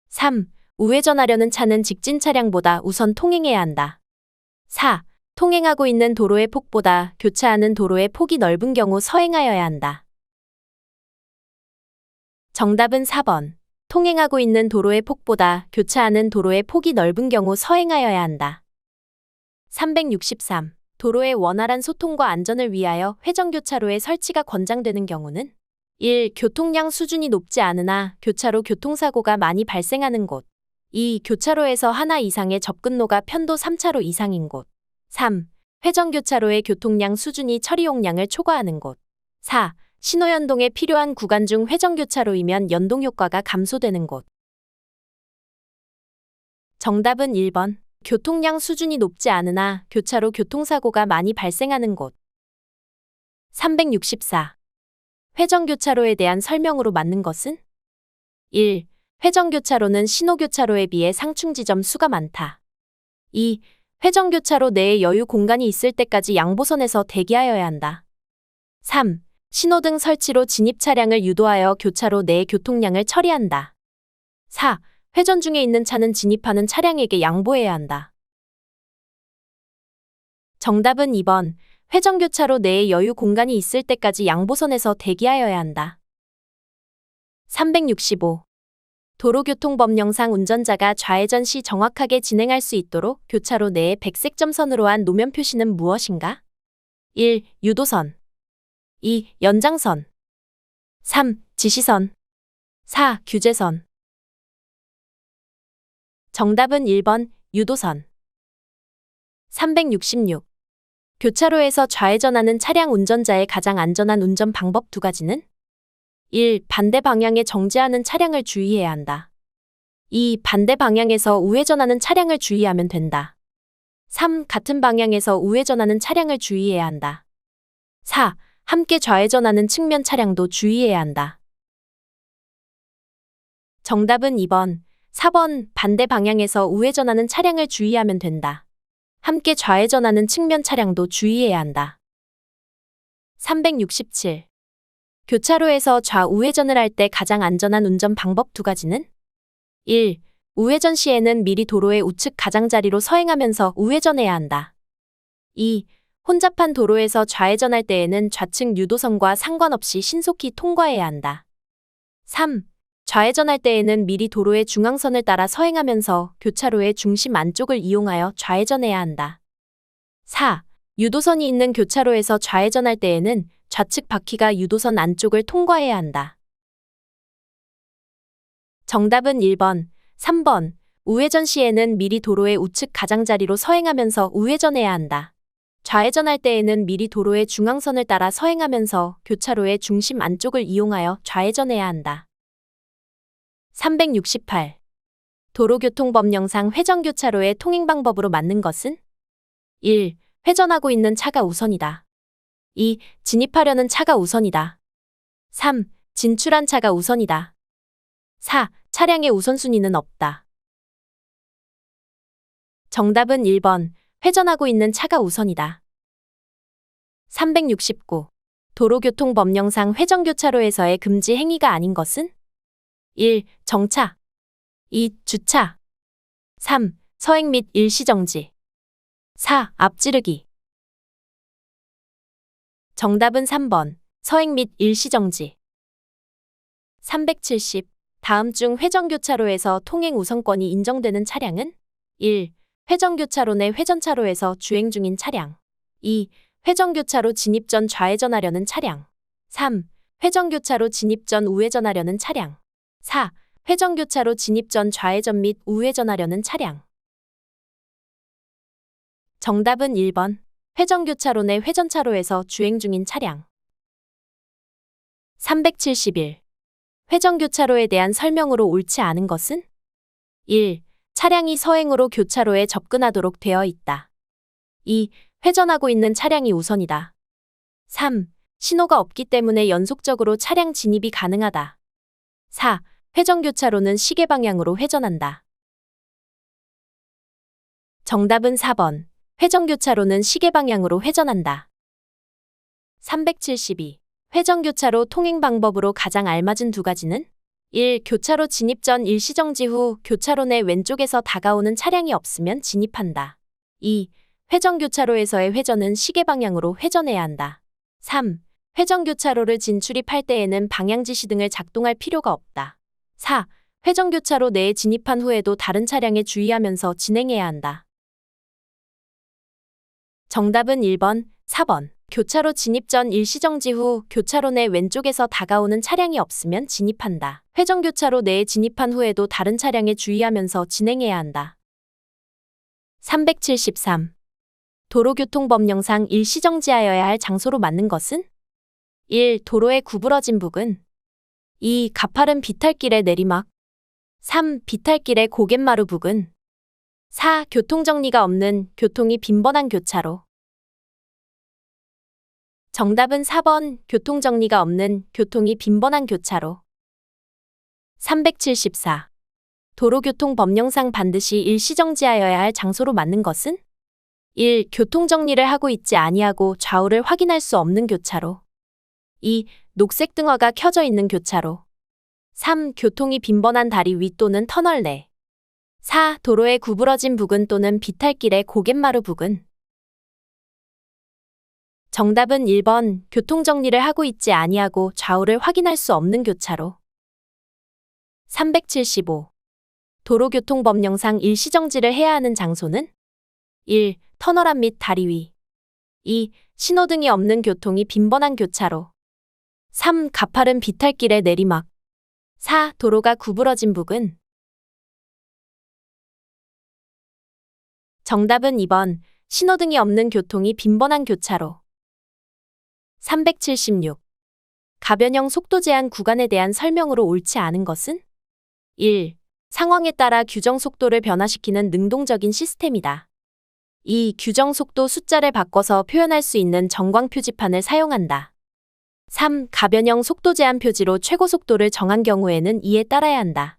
3. 우회전하려는 차는 직진 차량보다 우선 통행해야 한다. 4. 통행하고 있는 도로의 폭보다 교차하는 도로의 폭이 넓은 경우 서행하여야 한다. 정답은 4번. 통행하고 있는 도로의 폭보다 교차하는 도로의 폭이 넓은 경우 서행하여야 한다. 363. 도로의 원활한 소통과 안전을 위하여 회전교차로의 설치가 권장되는 경우는? 1. 교통량 수준이 높지 않으나 교차로 교통사고가 많이 발생하는 곳. 2. 교차로에서 하나 이상의 접근로가 편도 3차로 이상인 곳. 3. 회전교차로의 교통량 수준이 처리용량을 초과하는 곳. 4. 신호연동에 필요한 구간 중 회전교차로이면 연동효과가 감소되는 곳. 정답은 1번. 교통량 수준이 높지 않으나 교차로 교통사고가 많이 발생하는 곳. 364. 회전교차로에 대한 설명으로 맞는 것은? 1. 회전교차로는 신호교차로에 비해 상충지점 수가 많다. 2. 회전교차로 내에 여유 공간이 있을 때까지 양보선에서 대기하여야 한다. 3. 신호등 설치로 진입 차량을 유도하여 교차로 내의 교통량을 처리한다. 4. 회전 중에 있는 차는 진입하는 차량에게 양보해야 한다. 정답은 2번. 회전교차로 내에 여유 공간이 있을 때까지 양보선에서 대기하여야 한다. 365. 도로교통법령상 운전자가 좌회전 시 정확하게 진행할 수 있도록 교차로 내에 백색 점선으로 한 노면 표시는 무엇인가? 1. 유도선. 2. 연장선. 3. 지시선. 4. 규제선. 정답은 1번. 유도선. 366. 교차로에서 좌회전하는 차량 운전자의 가장 안전한 운전 방법 2가지는? 1. 반대 방향에 정지하는 차량을 주의해야 한다. 2. 반대 방향에서 우회전하는 차량을 주의하면 된다. 3. 같은 방향에서 우회전하는 차량을 주의해야 한다. 4. 함께 좌회전하는 측면 차량도 주의해야 한다. 정답은 2번. 4번. 반대 방향에서 우회전하는 차량을 주의하면 된다. 함께 좌회전하는 측면 차량도 주의해야 한다. 367. 교차로에서 좌우회전을 할 때 가장 안전한 운전 방법 2가지는? 1. 우회전 시에는 미리 도로의 우측 가장자리로 서행하면서 우회전해야 한다. 2. 혼잡한 도로에서 좌회전할 때에는 좌측 유도선과 상관없이 신속히 통과해야 한다. 3. 좌회전할 때에는 미리 도로의 중앙선을 따라 서행하면서 교차로의 중심 안쪽을 이용하여 좌회전해야 한다. 4. 유도선이 있는 교차로에서 좌회전할 때에는 좌측 바퀴가 유도선 안쪽을 통과해야 한다. 정답은 1번, 3번. 우회전 시에는 미리 도로의 우측 가장자리로 서행하면서 우회전해야 한다. 좌회전할 때에는 미리 도로의 중앙선을 따라 서행하면서 교차로의 중심 안쪽을 이용하여 좌회전해야 한다. 368. 도로교통법령상 회전교차로의 통행방법으로 맞는 것은? 1. 회전하고 있는 차가 우선이다. 2. 진입하려는 차가 우선이다. 3. 진출한 차가 우선이다. 4. 차량의 우선순위는 없다. 정답은 1번. 회전하고 있는 차가 우선이다. 369. 도로교통법령상 회전교차로에서의 금지 행위가 아닌 것은? 1. 정차. 2. 주차. 3. 서행 및 일시정지. 4. 앞지르기. 정답은 3번. 서행 및 일시정지. 370. 다음 중 회전교차로에서 통행 우선권이 인정되는 차량은? 1. 회전교차로 내 회전차로에서 주행 중인 차량. 2. 회전교차로 진입 전 좌회전하려는 차량. 3. 회전교차로 진입 전 우회전하려는 차량. 4. 회전교차로 진입 전 좌회전 및 우회전하려는 차량. 정답은 1번. 회전교차로 내 회전차로에서 주행 중인 차량. 371. 회전교차로에 대한 설명으로 옳지 않은 것은? 1. 차량이 서행으로 교차로에 접근하도록 되어 있다. 2. 회전하고 있는 차량이 우선이다. 3. 신호가 없기 때문에 연속적으로 차량 진입이 가능하다. 4. 회전교차로는 시계 방향으로 회전한다. 정답은 4번. 회전교차로는 시계 방향으로 회전한다. 372. 회전교차로 통행 방법으로 가장 알맞은 두 가지는? 1. 교차로 진입 전 일시정지 후 교차로 내 왼쪽에서 다가오는 차량이 없으면 진입한다. 2. 회전교차로에서의 회전은 시계 방향으로 회전해야 한다. 3. 회전교차로를 진출입할 때에는 방향지시 등을 작동할 필요가 없다. 4. 회전교차로 내에 진입한 후에도 다른 차량에 주의하면서 진행해야 한다. 정답은 1번, 4번. 교차로 진입 전 일시정지 후 교차로 내 왼쪽에서 다가오는 차량이 없으면 진입한다. 회전교차로 내에 진입한 후에도 다른 차량에 주의하면서 진행해야 한다. 373. 도로교통법령상 일시정지하여야 할 장소로 맞는 것은? 1. 도로의 구부러진 부근. 2. 가파른 비탈길의 내리막. 3. 비탈길의 고갯마루 부근. 4. 교통정리가 없는 교통이 빈번한 교차로. 정답은 4번. 교통정리가 없는 교통이 빈번한 교차로. 374. 도로교통법령상 반드시 일시정지하여야 할 장소로 맞는 것은? 1. 교통정리를 하고 있지 아니하고 좌우를 확인할 수 없는 교차로. 2. 녹색 등화가 켜져 있는 교차로. 3. 교통이 빈번한 다리 위 또는 터널 내. 4. 도로의 구부러진 부근 또는 비탈길의 고갯마루 부근. 정답은 1번. 교통정리를 하고 있지 아니하고 좌우를 확인할 수 없는 교차로. 375. 도로교통법령상 일시정지를 해야 하는 장소는? 1. 터널 앞 및 다리 위. 2. 신호등이 없는 교통이 빈번한 교차로. 3. 가파른 비탈길의 내리막. 4. 도로가 구부러진 부근. 정답은 2번. 신호등이 없는 교통이 빈번한 교차로. 376. 가변형 속도 제한 구간에 대한 설명으로 옳지 않은 것은? 1. 상황에 따라 규정 속도를 변화시키는 능동적인 시스템이다. 2. 규정 속도 숫자를 바꿔서 표현할 수 있는 전광 표지판을 사용한다. 3. 가변형 속도 제한 표지로 최고 속도를 정한 경우에는 이에 따라야 한다.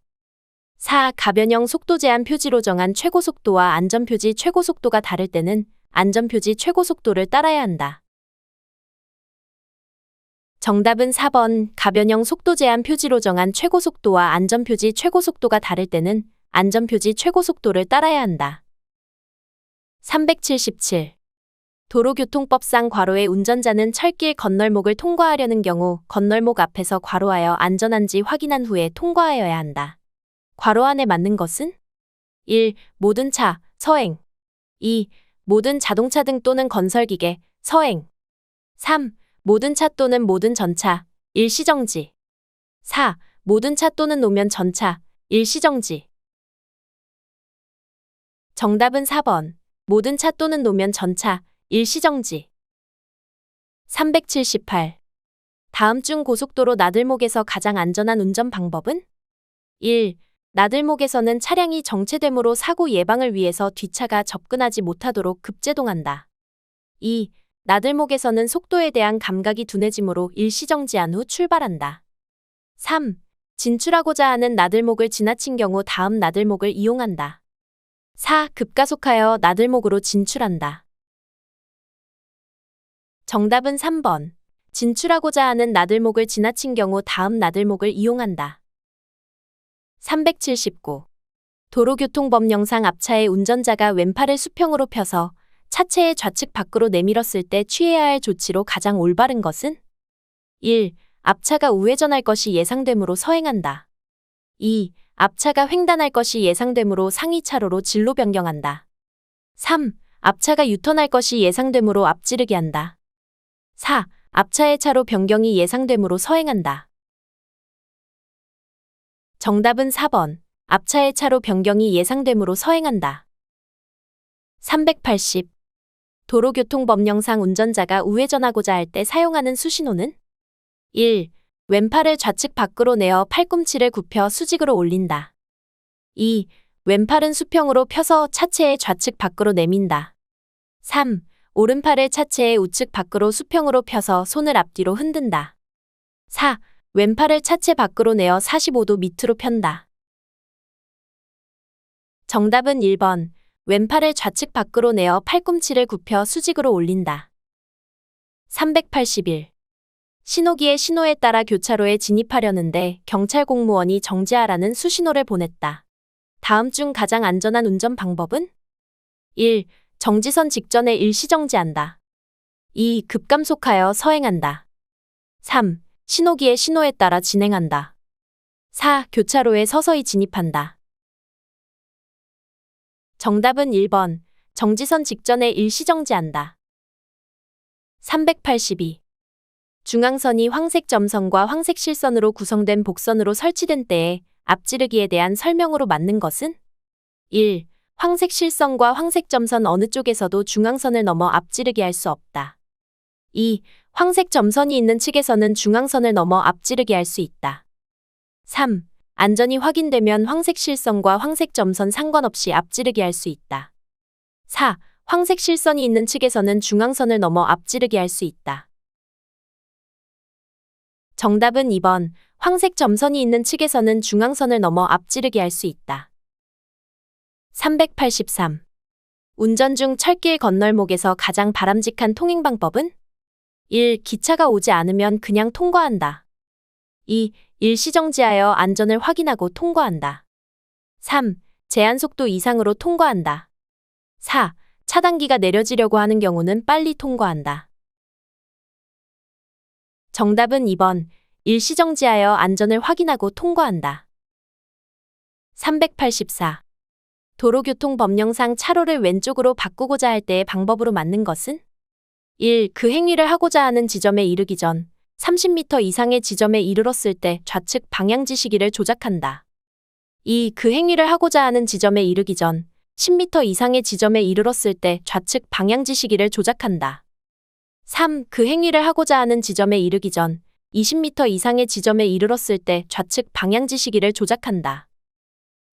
4. 가변형 속도 제한 표지로 정한 최고 속도와 안전표지 최고 속도가 다를 때는 안전표지 최고 속도를 따라야 한다. 정답은 4번. 가변형 속도 제한 표지로 정한 최고 속도와 안전표지 최고 속도가 다를 때는 안전표지 최고 속도를 따라야 한다. 377. 도로교통법상 괄호의 운전자는 철길 건널목을 통과하려는 경우 건널목 앞에서 괄호하여 안전한지 확인한 후에 통과하여야 한다. 괄호 안에 맞는 것은? 1. 모든 차, 서행. 2. 모든 자동차 등 또는 건설기계, 서행. 3. 모든 차 또는 모든 전차, 일시정지. 4. 모든 차 또는 노면 전차, 일시정지. 정답은 4번. 모든 차 또는 노면 전차, 일시정지. 378. 다음 중 고속도로 나들목에서 가장 안전한 운전 방법은? 1. 나들목에서는 차량이 정체되므로 사고 예방을 위해서 뒷차가 접근하지 못하도록 급제동한다. 2. 나들목에서는 속도에 대한 감각이 둔해지므로 일시정지한 후 출발한다. 3. 진출하고자 하는 나들목을 지나친 경우 다음 나들목을 이용한다. 4. 급가속하여 나들목으로 진출한다. 정답은 3번. 진출하고자 하는 나들목을 지나친 경우 다음 나들목을 이용한다. 379. 도로교통법령상 앞차의 운전자가 왼팔을 수평으로 펴서 차체의 좌측 밖으로 내밀었을 때 취해야 할 조치로 가장 올바른 것은? 1. 앞차가 우회전할 것이 예상되므로 서행한다. 2. 앞차가 횡단할 것이 예상되므로 상위 차로로 진로 변경한다. 3. 앞차가 유턴할 것이 예상되므로 앞지르기 한다. 4. 앞차의 차로 변경이 예상되므로 서행한다. 정답은 4번. 앞차의 차로 변경이 예상되므로 서행한다. 380. 도로교통법령상 운전자가 우회전하고자 할 때 사용하는 수신호는? 1. 왼팔을 좌측 밖으로 내어 팔꿈치를 굽혀 수직으로 올린다. 2. 왼팔은 수평으로 펴서 차체의 좌측 밖으로 내민다. 3. 오른팔을 차체의 우측 밖으로 수평으로 펴서 손을 앞뒤로 흔든다. 4. 왼팔을 차체 밖으로 내어 45도 밑으로 편다. 정답은 1번. 왼팔을 좌측 밖으로 내어 팔꿈치를 굽혀 수직으로 올린다. 381. 신호기의 신호에 따라 교차로에 진입하려는데 경찰 공무원이 정지하라는 수신호를 보냈다. 다음 중 가장 안전한 운전 방법은? 1. 정지선 직전에 일시정지한다. 2. 급감속하여 서행한다. 3. 신호기의 신호에 따라 진행한다. 4. 교차로에 서서히 진입한다. 정답은 1번. 정지선 직전에 일시정지한다. 382. 중앙선이 황색 점선과 황색 실선으로 구성된 복선으로 설치된 때에 앞지르기에 대한 설명으로 맞는 것은? 1. 황색 실선과 황색 점선 어느 쪽에서도 중앙선을 넘어 앞지르기 할 수 없다. 2. 황색 점선이 있는 측에서는 중앙선을 넘어 앞지르기 할 수 있다. 3. 안전이 확인되면 황색 실선과 황색 점선 상관없이 앞지르기 할 수 있다. 4. 황색 실선이 있는 측에서는 중앙선을 넘어 앞지르기 할 수 있다. 정답은 2번. 황색 점선이 있는 측에서는 중앙선을 넘어 앞지르기 할 수 있다. 383. 운전 중 철길 건널목에서 가장 바람직한 통행 방법은? 1. 기차가 오지 않으면 그냥 통과한다. 2. 일시정지하여 안전을 확인하고 통과한다. 3. 제한속도 이상으로 통과한다. 4. 차단기가 내려지려고 하는 경우는 빨리 통과한다. 정답은 2번. 일시정지하여 안전을 확인하고 통과한다. 384. 도로교통법령상 차로를 왼쪽으로 바꾸고자 할 때의 방법으로 맞는 것은? 1. 그 행위를 하고자 하는 지점에 이르기 전 30m 이상의 지점에 이르렀을 때 좌측 방향지시기를 조작한다. 2. 그 행위를 하고자 하는 지점에 이르기 전 10m 이상의 지점에 이르렀을 때 좌측 방향지시기를 조작한다. 3. 그 행위를 하고자 하는 지점에 이르기 전 20m 이상의 지점에 이르렀을 때 좌측 방향지시기를 조작한다.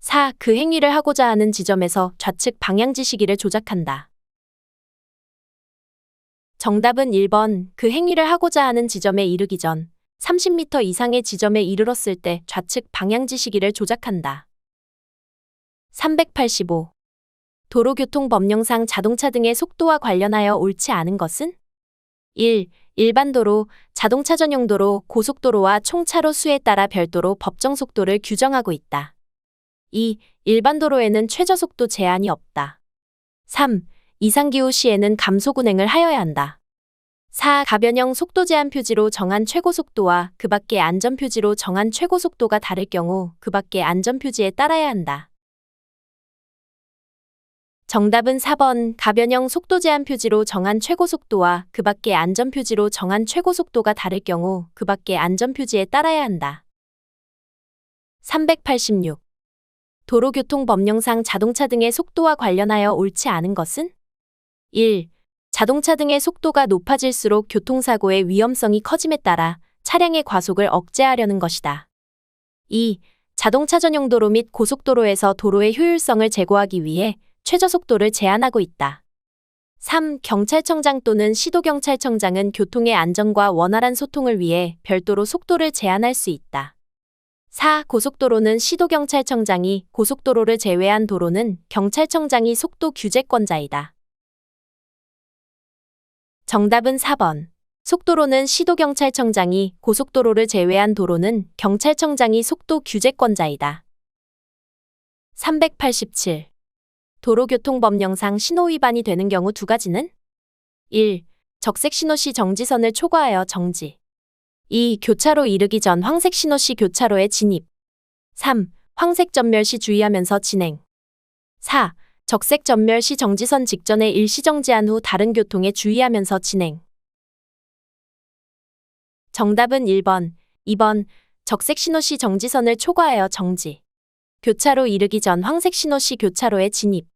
4. 그 행위를 하고자 하는 지점에서 좌측 방향지시기를 조작한다. 정답은 1번. 그 행위를 하고자 하는 지점에 이르기 전 30m 이상의 지점에 이르렀을 때 좌측 방향지시기를 조작한다. 385. 도로교통법령상 자동차 등의 속도와 관련하여 옳지 않은 것은? 1. 일반도로, 자동차 전용도로, 고속도로와 총차로 수에 따라 별도로 법정 속도를 규정하고 있다. 2. 일반도로에는 최저속도 제한이 없다. 3. 이상기후 시에는 감속운행을 하여야 한다. 4. 가변형 속도 제한 표지로 정한 최고속도와 그 밖의 안전표지로 정한 최고속도가 다를 경우 그 밖의 안전표지에 따라야 한다. 정답은 4번. 가변형 속도 제한 표지로 정한 최고속도와 그 밖의 안전표지로 정한 최고속도가 다를 경우 그 밖의 안전표지에 따라야 한다. 386. 도로교통법령상 자동차 등의 속도와 관련하여 옳지 않은 것은? 1. 자동차 등의 속도가 높아질수록 교통사고의 위험성이 커짐에 따라 차량의 과속을 억제하려는 것이다. 2. 자동차 전용 도로 및 고속도로에서 도로의 효율성을 제고하기 위해 최저속도를 제한하고 있다. 3. 경찰청장 또는 시도경찰청장은 교통의 안전과 원활한 소통을 위해 별도로 속도를 제한할 수 있다. 4. 고속도로는 시도경찰청장이, 고속도로를 제외한 도로는 경찰청장이 속도 규제권자이다. 정답은 4번. 속도로는 시도경찰청장이, 고속도로를 제외한 도로는 경찰청장이 속도 규제권자이다. 387. 도로교통법령상 신호위반이 되는 경우 두 가지는? 1. 적색 신호 시 정지선을 초과하여 정지. 2. 교차로 이르기 전 황색 신호 시 교차로에 진입. 3. 황색 전멸 시 주의하면서 진행. 4. 적색 전멸 시 정지선 직전에 일시정지한 후 다른 교통에 주의하면서 진행. 정답은 1번, 2번. 적색 신호 시 정지선을 초과하여 정지. 교차로 이르기 전 황색 신호 시 교차로에 진입.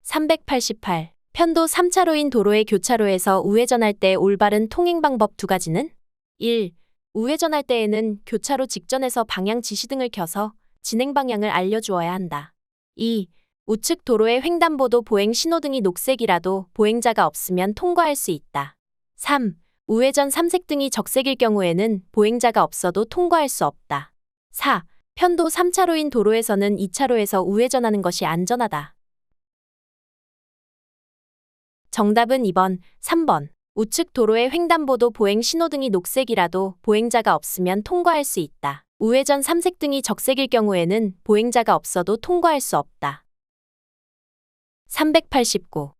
388. 편도 3차로인 도로의 교차로에서 우회전할 때 올바른 통행 방법 두 가지는? 1. 우회전할 때에는 교차로 직전에서 방향 지시등을 켜서 진행 방향을 알려주어야 한다. 2. 우측 도로의 횡단보도 보행 신호등이 녹색이라도 보행자가 없으면 통과할 수 있다. 3. 우회전 삼색등이 적색일 경우에는 보행자가 없어도 통과할 수 없다. 4. 편도 3차로인 도로에서는 2차로에서 우회전하는 것이 안전하다. 정답은 2번, 3번. 우측 도로의 횡단보도 보행 신호등이 녹색이라도 보행자가 없으면 통과할 수 있다. 우회전 3색등이 적색일 경우에는 보행자가 없어도 통과할 수 없다. 389.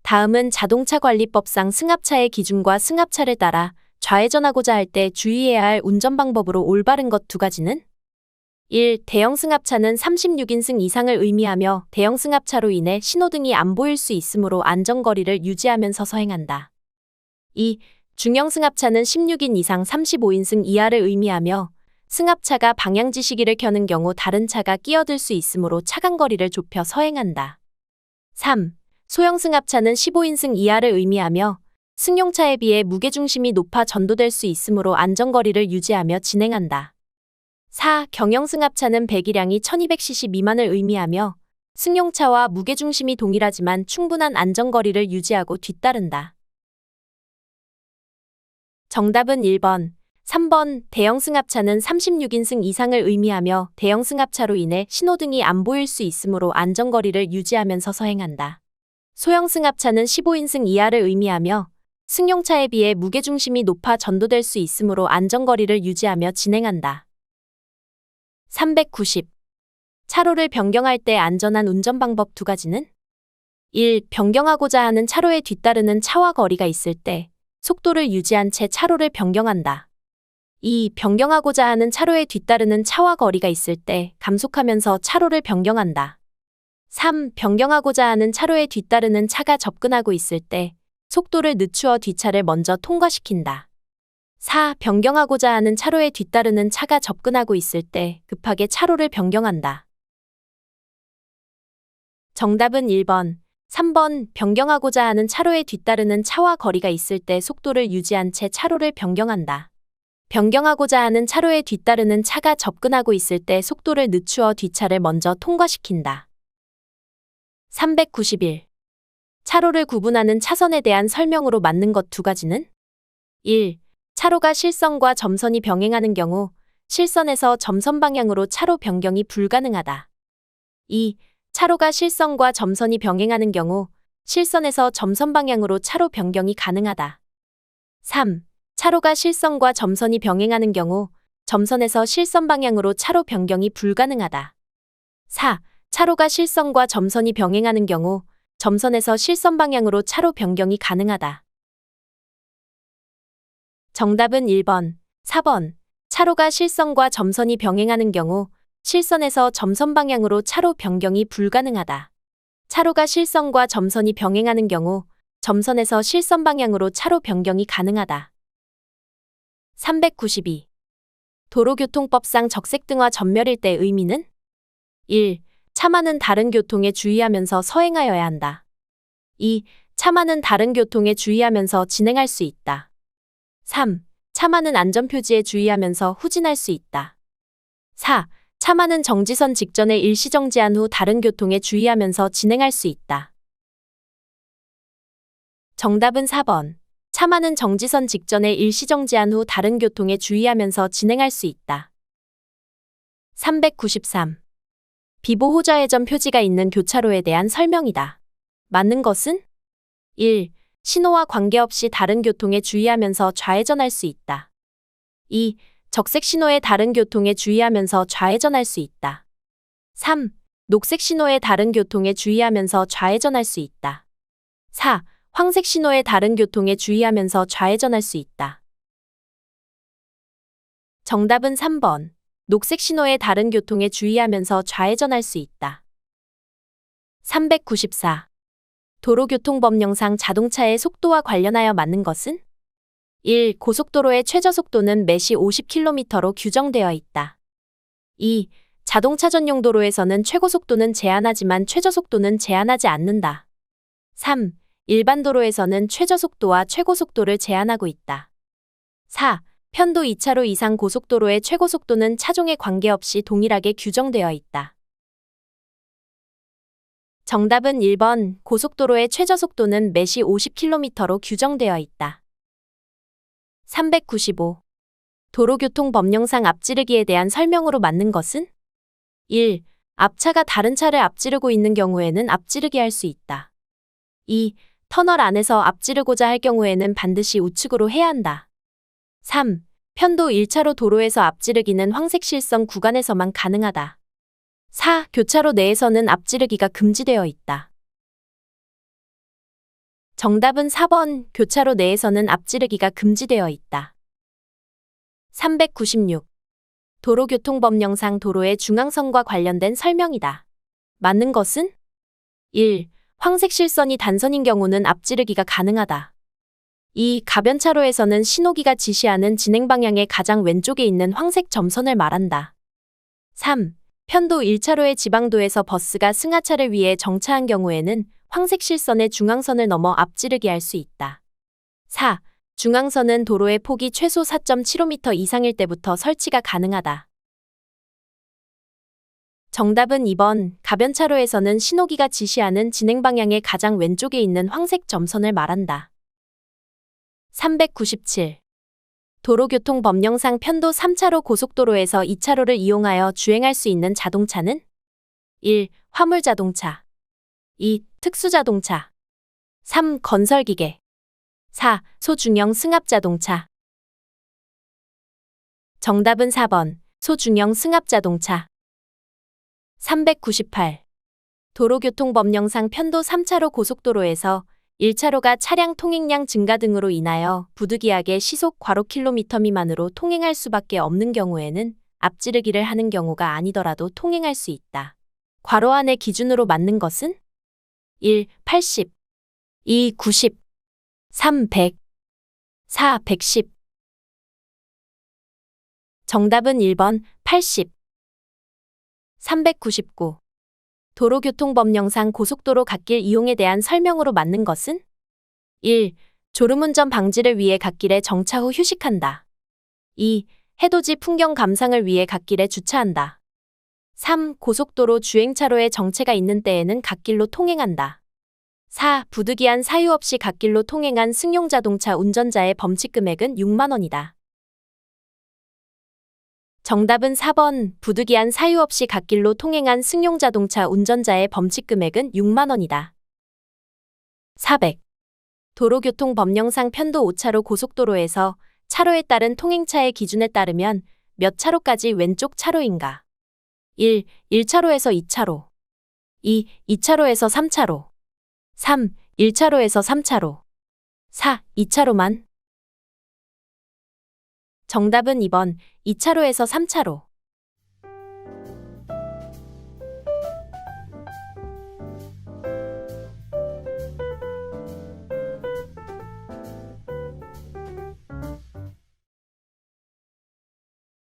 다음은 자동차관리법상 승합차의 기준과 승합차를 따라 좌회전하고자 할 때 주의해야 할 운전 방법으로 올바른 것 두 가지는? 1. 대형 승합차는 36인승 이상을 의미하며 대형 승합차로 인해 신호등이 안 보일 수 있으므로 안전거리를 유지하면서 서행한다. 2. 중형 승합차는 16인 이상 35인승 이하를 의미하며 승합차가 방향지시기를 켜는 경우 다른 차가 끼어들 수 있으므로 차간거리를 좁혀 서행한다. 3. 소형 승합차는 15인승 이하를 의미하며 승용차에 비해 무게중심이 높아 전도될 수 있으므로 안전거리를 유지하며 진행한다. 4. 경형 승합차는 배기량이 1200cc 미만을 의미하며 승용차와 무게중심이 동일하지만 충분한 안전거리를 유지하고 뒤따른다. 정답은 1번, 3번. 대형 승합차는 36인승 이상을 의미하며 대형 승합차로 인해 신호등이 안 보일 수 있으므로 안전거리를 유지하면서 서행한다. 소형 승합차는 15인승 이하를 의미하며 승용차에 비해 무게중심이 높아 전도될 수 있으므로 안전거리를 유지하며 진행한다. 390. 차로를 변경할 때 안전한 운전 방법 두 가지는? 1. 변경하고자 하는 차로에 뒤따르는 차와 거리가 있을 때 속도를 유지한 채 차로를 변경한다. 2. 변경하고자 하는 차로에 뒤따르는 차와 거리가 있을 때 감속하면서 차로를 변경한다. 3. 변경하고자 하는 차로에 뒤따르는 차가 접근하고 있을 때 속도를 늦추어 뒷차를 먼저 통과시킨다. 4. 변경하고자 하는 차로에 뒤따르는 차가 접근하고 있을 때 급하게 차로를 변경한다. 정답은 1번, 3번. 변경하고자 하는 차로에 뒤따르는 차와 거리가 있을 때 속도를 유지한 채 차로를 변경한다. 변경하고자 하는 차로에 뒤따르는 차가 접근하고 있을 때 속도를 늦추어 뒷차를 먼저 통과시킨다. 391. 차로를 구분하는 차선에 대한 설명으로 맞는 것 두 가지는? 1. 차로가 실선과 점선이 병행하는 경우 실선에서 점선 방향으로 차로 변경이 불가능하다. 2. 차로가 실선과 점선이 병행하는 경우 실선에서 점선 방향으로 차로 변경이 가능하다. 3. 차로가 실선과 점선이 병행하는 경우 점선에서 실선 방향으로 차로 변경이 불가능하다. 4. 차로가 실선과 점선이 병행하는 경우 점선에서 실선 방향으로 차로 변경이 가능하다. 정답은 1번, 4번. 차로가 실선과 점선이 병행하는 경우 실선에서 점선 방향으로 차로 변경이 불가능하다. 차로가 실선과 점선이 병행하는 경우 점선에서 실선 방향으로 차로 변경이 가능하다. 392. 도로교통법상 적색등화 전멸일 때 의미는? 1. 차만은 다른 교통에 주의하면서 서행하여야 한다. 2. 차만은 다른 교통에 주의하면서 진행할 수 있다. 3. 차만은 안전표지에 주의하면서 후진할 수 있다. 4. 차만은 정지선 직전에 일시정지한 후 다른 교통에 주의하면서 진행할 수 있다. 정답은 4번. 차만은 정지선 직전에 일시정지한 후 다른 교통에 주의하면서 진행할 수 있다. 393. 비보호좌회전 표지가 있는 교차로에 대한 설명이다. 맞는 것은? 1. 신호와 관계없이 다른 교통에 주의하면서 좌회전할 수 있다. 2. 적색 신호에 다른 교통에 주의하면서 좌회전할 수 있다. 3. 녹색 신호에 다른 교통에 주의하면서 좌회전할 수 있다. 4. 황색 신호에 다른 교통에 주의하면서 좌회전할 수 있다. 정답은 3번. 녹색 신호에 다른 교통에 주의하면서 좌회전할 수 있다. 394. 도로교통법령상 자동차의 속도와 관련하여 맞는 것은? 1. 고속도로의 최저속도는 매시 50km로 규정되어 있다. 2. 자동차 전용 도로에서는 최고속도는 제한하지만 최저속도는 제한하지 않는다. 3. 일반 도로에서는 최저속도와 최고속도를 제한하고 있다. 4. 편도 2차로 이상 고속도로의 최고속도는 차종에 관계없이 동일하게 규정되어 있다. 정답은 1번. 고속도로의 최저속도는 매시 50km로 규정되어 있다. 395. 도로교통법령상 앞지르기에 대한 설명으로 맞는 것은? 1. 앞차가 다른 차를 앞지르고 있는 경우에는 앞지르기 할 수 있다. 2. 터널 안에서 앞지르고자 할 경우에는 반드시 우측으로 해야 한다. 3. 편도 1차로 도로에서 앞지르기는 황색실선 구간에서만 가능하다. 4. 교차로 내에서는 앞지르기가 금지되어 있다. 정답은 4번. 교차로 내에서는 앞지르기가 금지되어 있다. 396. 도로교통법령상 도로의 중앙선과 관련된 설명이다. 맞는 것은? 1. 황색 실선이 단선인 경우는 앞지르기가 가능하다. 2. 가변차로에서는 신호기가 지시하는 진행 방향의 가장 왼쪽에 있는 황색 점선을 말한다. 3. 편도 1차로의 지방도에서 버스가 승하차를 위해 정차한 경우에는 황색 실선의 중앙선을 넘어 앞지르기 할 수 있다. 4. 중앙선은 도로의 폭이 최소 4.75m 이상일 때부터 설치가 가능하다. 정답은 2번. 가변차로에서는 신호기가 지시하는 진행 방향의 가장 왼쪽에 있는 황색 점선을 말한다. 397. 도로교통법령상 편도 3차로 고속도로에서 2차로를 이용하여 주행할 수 있는 자동차는? 1. 화물자동차. 2. 특수자동차. 3. 건설기계. 4. 소중형 승합자동차. 정답은 4번. 소중형 승합자동차. 398. 도로교통법령상 편도 3차로 고속도로에서 1차로가 차량 통행량 증가 등으로 인하여 부득이하게 시속 괄호 킬로미터 미만으로 통행할 수밖에 없는 경우에는 앞지르기를 하는 경우가 아니더라도 통행할 수 있다. 괄호 안의 기준으로 맞는 것은? 1. 80. 2. 90. 3. 100. 4. 110. 정답은 1번. 80. 399. 도로교통법령상 고속도로 갓길 이용에 대한 설명으로 맞는 것은? 1. 졸음운전 방지를 위해 갓길에 정차 후 휴식한다. 2. 해돋이 풍경 감상을 위해 갓길에 주차한다. 3. 고속도로 주행차로에 정체가 있는 때에는 갓길로 통행한다. 4. 부득이한 사유 없이 갓길로 통행한 승용자동차 운전자의 범칙금액은 6만 원이다. 정답은 4번. 부득이한 사유 없이 갓길로 통행한 승용자동차 운전자의 범칙금액은 6만 원이다. 400. 도로교통법령상 편도 5차로 고속도로에서 차로에 따른 통행차의 기준에 따르면 몇 차로까지 왼쪽 차로인가? 1. 1차로에서 2차로. 2. 2차로에서 3차로. 3. 1차로에서 3차로. 4. 2차로만. 정답은 2번. 2차로에서 3차로.